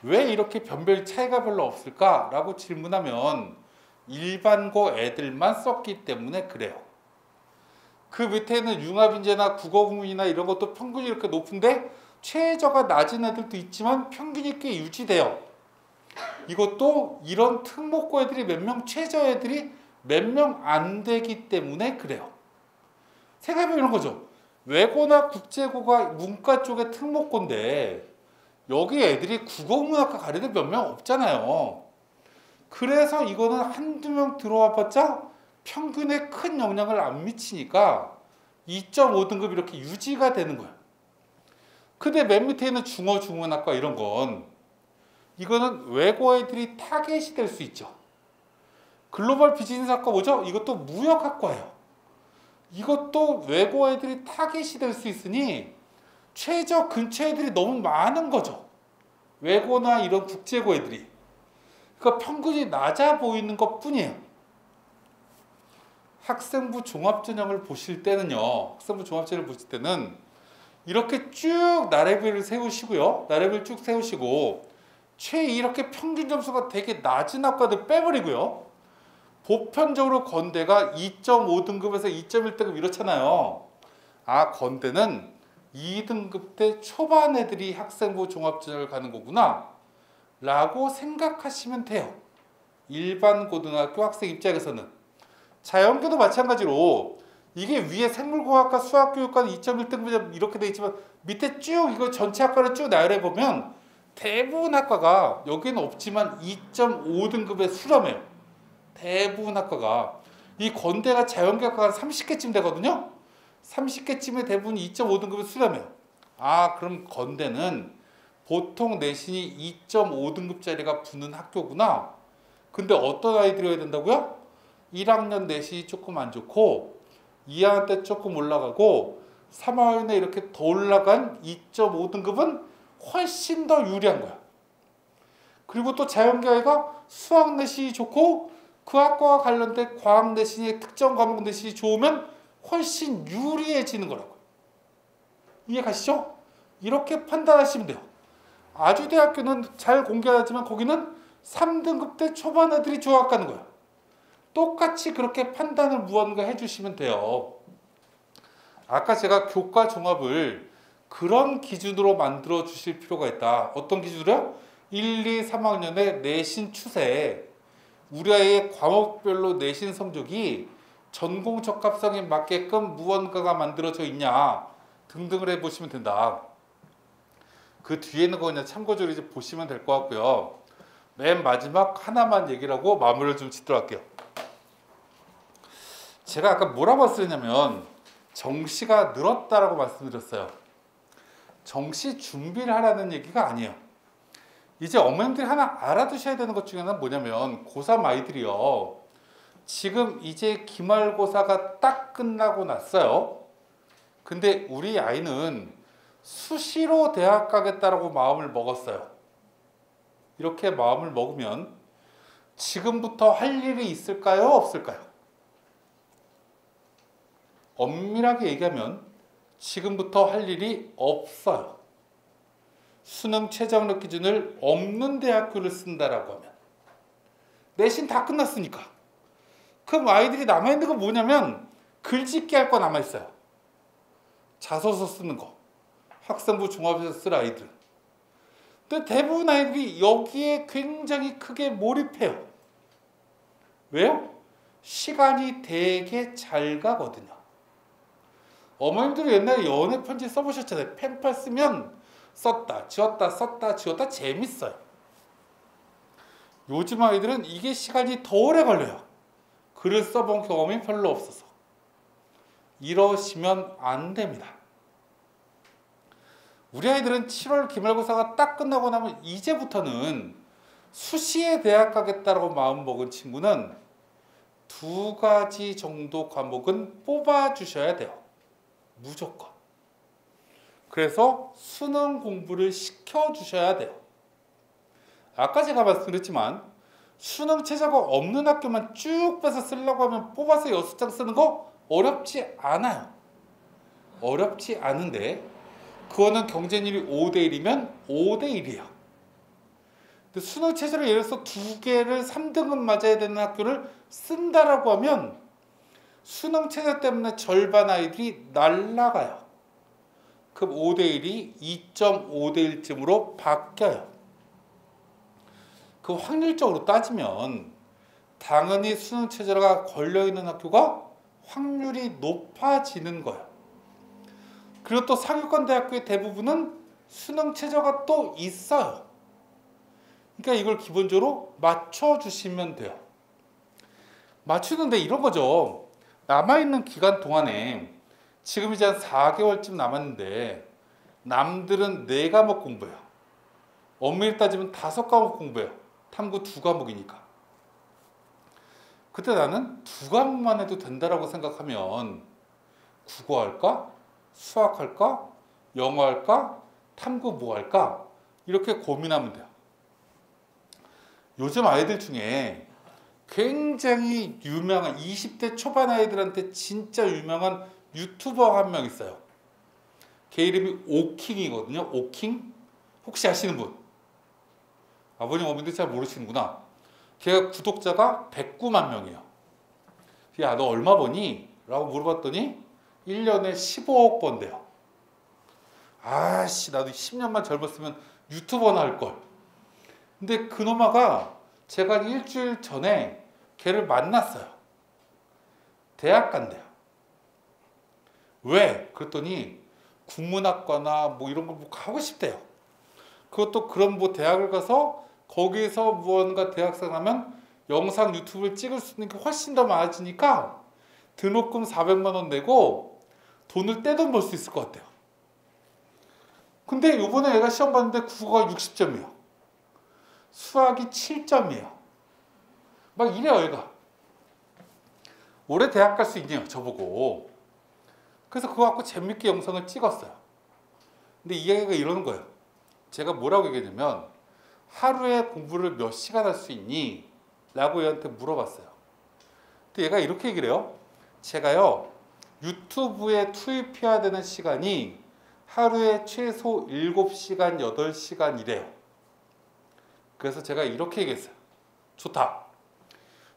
왜 이렇게 변별 차이가 별로 없을까? 라고 질문하면 일반고 애들만 썼기 때문에 그래요. 그 밑에는 융합인재나 국어국문이나 이런 것도 평균이 이렇게 높은데 최저가 낮은 애들도 있지만 평균이 꽤 유지돼요. 이것도 이런 특목고 애들이 몇 명, 최저 애들이 몇 명 안 되기 때문에 그래요. 생각해보면 이런 거죠. 외고나 국제고가 문과 쪽의 특목고인데 여기 애들이 국어문학과 가려도 몇 명 없잖아요. 그래서 이거는 한두 명 들어와 봤자 평균에 큰 영향을 안 미치니까 2.5등급 이렇게 유지가 되는 거예요. 근데 맨 밑에 있는 중어, 중문학과 이런 건 이거는 외고 애들이 타겟이 될 수 있죠. 글로벌 비즈니스학과 뭐죠? 이것도 무역학과예요. 이것도 외고 애들이 타겟이 될 수 있으니 최저 근처 애들이 너무 많은 거죠. 외고나 이런 국제고 애들이. 그러니까 평균이 낮아 보이는 것 뿐이에요. 학생부 종합전형을 보실 때는요. 학생부 종합전형을 보실 때는 이렇게 쭉 나래비를 세우시고요. 나래비를 쭉 세우시고 이렇게 평균 점수가 되게 낮은 학과들 빼버리고요. 보편적으로 건대가 2.5등급에서 2.1등급 이렇잖아요. 건대는 2등급 때 초반 애들이 학생부 종합전형을 가는 거구나 라고 생각하시면 돼요. 일반 고등학교 학생 입장에서는. 자연계도 마찬가지로 이게 위에 생물공학과 수학교육과는 2.1등급 이렇게 돼 있지만 밑에 쭉 이거 전체 학과를 쭉 나열해 보면 대부분 학과가 여기는 없지만 2.5등급에 수렴해요. 대부분 학과가. 이 건대가 자연계학과가 30개쯤 되거든요. 30개쯤에 대부분 2.5등급에 수렴해요. 그럼 건대는 보통 내신이 2.5등급짜리가 붙는 학교구나. 근데 어떤 아이들이 해야 된다고요? 1학년 내신이 조금 안 좋고 2학년 때 조금 올라가고 3학년에 이렇게 더 올라간 2.5등급은 훨씬 더 유리한 거야. 그리고 또 자연계가 수학 내신이 좋고 그 학과와 관련된 과학 내신이 특정 과목 내신이 좋으면 훨씬 유리해지는 거라고요. 이해 가시죠? 이렇게 판단하시면 돼요. 아주대학교는 잘 공개하지만 거기는 3등급 때 초반 애들이 좋아학 가는 거예요. 똑같이 그렇게 판단을 무언가 해주시면 돼요. 아까 제가 교과 종합을 그런 기준으로 만들어 주실 필요가 있다. 어떤 기준으로요? 1, 2, 3학년의 내신 추세, 우리 아이의 과목별로 내신 성적이 전공 적합성에 맞게끔 무언가가 만들어져 있냐 등등을 해보시면 된다. 그 뒤에는 거 그냥 참고적으로 이제 보시면 될 것 같고요. 맨 마지막 하나만 얘기를 하고 마무리를 좀 짓도록 할게요. 제가 아까 뭐라고 말씀드렸냐면 정시가 늘었다라고 말씀드렸어요. 정시 준비를 하라는 얘기가 아니에요. 이제 어머님들이 하나 알아두셔야 되는 것 중에 하나는 뭐냐면 고3 아이들이요. 지금 이제 기말고사가 딱 끝나고 났어요. 근데 우리 아이는 수시로 대학 가겠다라고 마음을 먹었어요. 이렇게 마음을 먹으면 지금부터 할 일이 있을까요? 없을까요? 엄밀하게 얘기하면 지금부터 할 일이 없어요. 수능 최저학력 기준을 없는 대학교를 쓴다라고 하면 내신 다 끝났으니까. 그럼 아이들이 남아있는 건 뭐냐면 글짓기 할 거 남아있어요. 자소서 쓰는 거. 학생부 종합에서 쓸 아이들. 근데 대부분 아이들이 여기에 굉장히 크게 몰입해요. 왜요? 시간이 되게 잘 가거든요. 어머님들이 옛날에 연애 편지 써보셨잖아요. 펜팔 쓰면 썼다, 지웠다, 썼다, 지웠다 재밌어요. 요즘 아이들은 이게 시간이 더 오래 걸려요. 글을 써본 경험이 별로 없어서. 이러시면 안 됩니다. 우리 아이들은 7월 기말고사가 딱 끝나고 나면 이제부터는 수시에 대학 가겠다라고 마음먹은 친구는 2가지 정도 과목은 뽑아주셔야 돼요. 무조건. 그래서 수능 공부를 시켜주셔야 돼요. 아까 제가 말씀드렸지만 수능 최저가 없는 학교만 쭉 빼서 쓰려고 하면 뽑아서 6장 쓰는 거 어렵지 않아요. 어렵지 않은데 그거는 경쟁률이 5대1이면 5대1이에요. 근데 수능 최저를 예를 들어서 2개를 3등급 맞아야 되는 학교를 쓴다라고 하면 수능 최저 때문에 절반 아이들이 날라가요. 그럼 5대1이 2.5대1쯤으로 바뀌어요. 그 확률적으로 따지면 당연히 수능 최저가 걸려있는 학교가 확률이 높아지는 거예요. 그리고 또 상위권 대학교의 대부분은 수능 최저가 또 있어요. 그러니까 이걸 기본적으로 맞춰주시면 돼요. 맞추는데 이런 거죠. 남아있는 기간 동안에 지금 이제 한 4개월쯤 남았는데 남들은 4과목 공부해요. 엄밀히 따지면 5과목 공부해요. 탐구 2과목이니까. 그때 나는 2과목만 해도 된다라고 생각하면 국어 할까? 수학 할까? 영어 할까? 탐구 뭐 할까? 이렇게 고민하면 돼요. 요즘 아이들 중에 굉장히 유명한 20대 초반 아이들한테 진짜 유명한 유튜버 한 명 있어요. 걔 이름이 오킹이거든요. 오킹? 혹시 아시는 분? 아버님 어머니들 잘 모르시는구나. 걔가 구독자가 109만 명이에요. 야, 너 얼마 버니? 라고 물어봤더니 1년에 15억 번대요. 아씨, 나도 10년만 젊었으면 유튜버나 할걸. 근데 그놈아가 제가 일주일 전에 걔를 만났어요. 대학 간대요. 왜? 그랬더니 국문학과나 뭐 이런 거 뭐 가고 싶대요. 그것도 그런 뭐 대학을 가서 거기서 무언가 대학생 하면 영상 유튜브를 찍을 수 있는 게 훨씬 더 많아지니까 등록금 400만 원 내고 돈을 떼돈 벌 수 있을 것 같아요. 근데 요번에 애가 시험 봤는데 국어가 60점이에요. 수학이 7점이에요. 막 이래요, 애가. 올해 대학 갈 수 있냐요, 저보고. 그래서 그거 갖고 재밌게 영상을 찍었어요. 근데 이 애가 이러는 거예요. 제가 뭐라고 얘기했냐면 하루에 공부를 몇 시간 할 수 있니? 라고 얘한테 물어봤어요. 근데 얘가 이렇게 얘기를 해요. 제가요 유튜브에 투입해야 되는 시간이 하루에 최소 7시간, 8시간이래요. 그래서 제가 이렇게 얘기했어요. 좋다.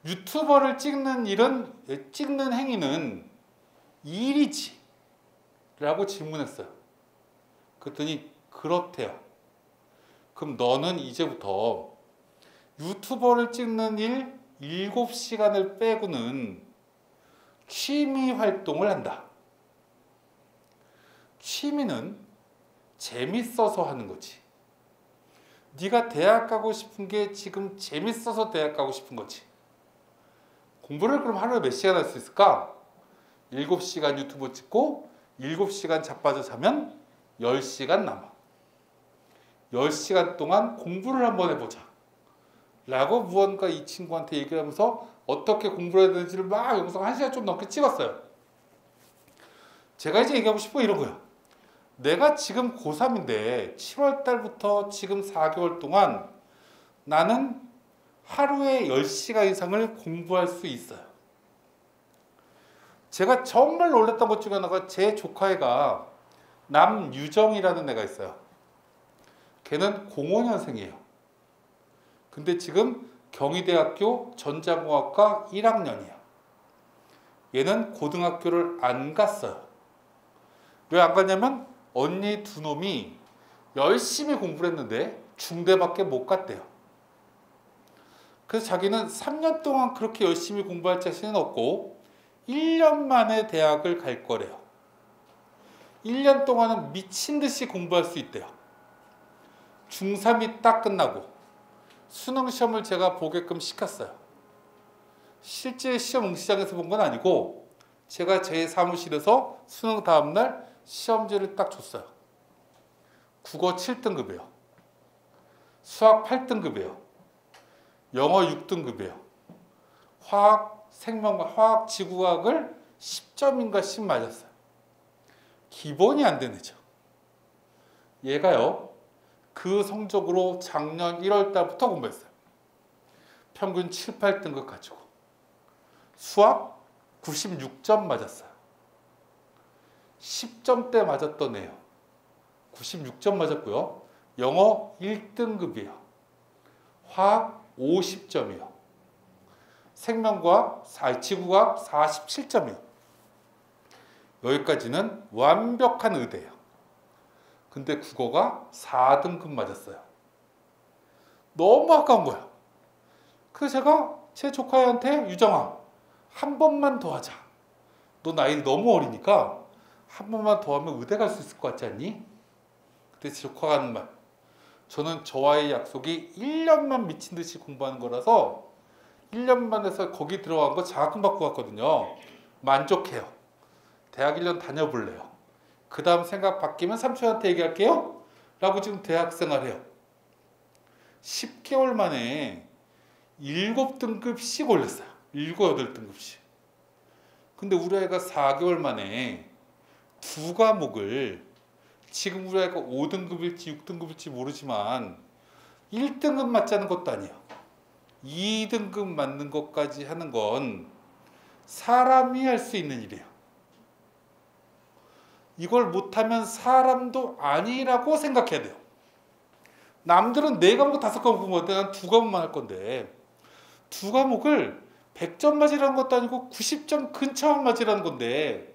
유튜버를 찍는 행위는 일이지? 라고 질문했어요. 그랬더니 그렇대요. 그럼 너는 이제부터 유튜버를 찍는 일 7시간을 빼고는 취미 활동을 한다. 취미는 재밌어서 하는 거지. 네가 대학 가고 싶은 게 지금 재밌어서 대학 가고 싶은 거지. 공부를 그럼 하루에 몇 시간 할 수 있을까? 7시간 유튜브 찍고 7시간 자빠져 자면 10시간 남아. 10시간 동안 공부를 한번 해보자. 라고 무언가 이 친구한테 얘기를 하면서 어떻게 공부를 해야 되는지를 막 영상 1시간 좀 넘게 찍었어요. 제가 이제 얘기하고 싶은 건 이런 거야. 내가 지금 고3인데 7월 달부터 지금 4개월 동안 나는 하루에 10시간 이상을 공부할 수 있어요. 제가 정말 놀랐던 것 중에 하나가 제 조카애가 남유정이라는 애가 있어요. 걔는 05년생이에요. 근데 지금 경희대학교 전자공학과 1학년이에요. 얘는 고등학교를 안 갔어요. 왜 안 갔냐면 언니 두 놈이 열심히 공부를 했는데 중대밖에 못 갔대요. 그래서 자기는 3년 동안 그렇게 열심히 공부할 자신은 없고 1년 만에 대학을 갈 거래요. 1년 동안은 미친 듯이 공부할 수 있대요. 중3이 딱 끝나고 수능 시험을 제가 보게끔 시켰어요. 실제 시험 응시장에서 본 건 아니고 제가 제 사무실에서 수능 다음날 시험지를 딱 줬어요. 국어 7등급이에요. 수학 8등급이에요. 영어 6등급이에요. 화학, 생명과학, 화학, 지구과학을 10점인가 10 맞았어요. 기본이 안 되는 애죠. 얘가요. 그 성적으로 작년 1월 달부터 공부했어요. 평균 7, 8등급 가지고. 수학 96점 맞았어요. 10점대 맞았던 애요. 96점 맞았고요. 영어 1등급이에요. 화학 50점이요. 생명과학, 지구과학 47점이요. 여기까지는 완벽한 의대예요. 근데 국어가 4등급 맞았어요. 너무 아까운 거야. 그래서 제가 제 조카한테 유정아 한 번만 더 하자. 너 나이 너무 어리니까 한 번만 더 하면 의대 갈 수 있을 것 같지 않니? 그때 제 조카가 하는 말. 저는 저와의 약속이 1년만 미친 듯이 공부하는 거라서 1년만 해서 거기 들어간 거 장학금 받고 갔거든요. 만족해요. 대학 1년 다녀볼래요. 그 다음 생각 바뀌면 삼촌한테 얘기할게요. 라고 지금 대학생활 해요. 10개월 만에 7등급씩 올렸어요. 7, 8등급씩. 근데 우리 아이가 4개월 만에 두 과목을 지금 우리 아이가 5등급일지 6등급일지 모르지만 1등급 맞자는 것도 아니에요. 2등급 맞는 것까지 하는 건 사람이 할 수 있는 일이에요. 이걸 못하면 사람도 아니라고 생각해야 돼요. 남들은 4과목 5과목 공부할 때 난 2과목만 할 건데 두 과목을 100점 맞으라는 것도 아니고 90점 근처만 맞으라는 건데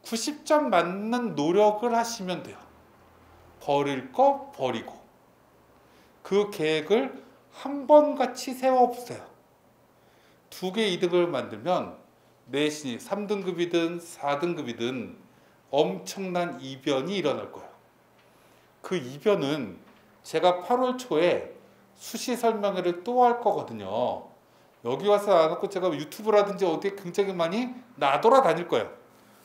90점 맞는 노력을 하시면 돼요. 버릴 거 버리고 그 계획을 한 번 같이 세워보세요. 2개 이득을 만들면 내신이 3등급이든 4등급이든 엄청난 이변이 일어날 거예요. 그 이변은 제가 8월 초에 수시 설명회를 또 할 거거든요. 여기 와서 안 하고 제가 유튜브라든지 어디에 굉장히 많이 나돌아다닐 거예요.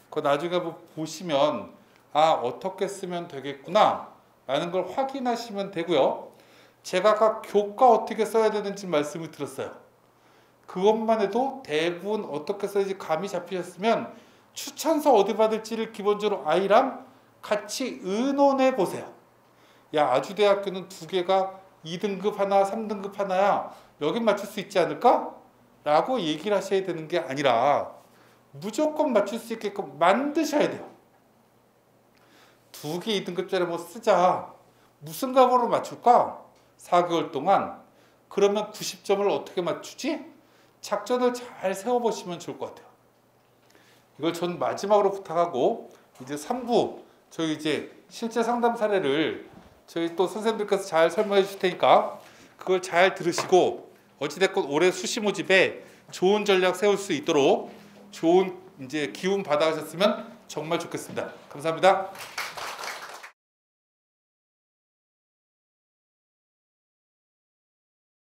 그거 나중에 보시면 아 어떻게 쓰면 되겠구나 라는 걸 확인하시면 되고요. 제가 아까 교과 어떻게 써야 되는지 말씀을 드렸어요. 그것만 해도 대부분 어떻게 써야지 감이 잡히셨으면 추천서 어디 받을지를 기본적으로 아이랑 같이 의논해 보세요. 야 아주대학교는 2개가 2등급 하나 3등급 하나야. 여긴 맞출 수 있지 않을까? 라고 얘기를 하셔야 되는 게 아니라 무조건 맞출 수 있게끔 만드셔야 돼요. 2개 2등급짜리 뭐 쓰자. 무슨 값으로 맞출까? 4개월 동안. 그러면 90점을 어떻게 맞추지? 작전을 잘 세워보시면 좋을 것 같아요. 이걸 전 마지막으로 부탁하고 이제 3부 저희 이제 실제 상담 사례를 저희 또 선생님들께서 잘 설명해 주실 테니까 그걸 잘 들으시고 어찌됐건 올해 수시 모집에 좋은 전략 세울 수 있도록 좋은 이제 기운 받아가셨으면 정말 좋겠습니다. 감사합니다.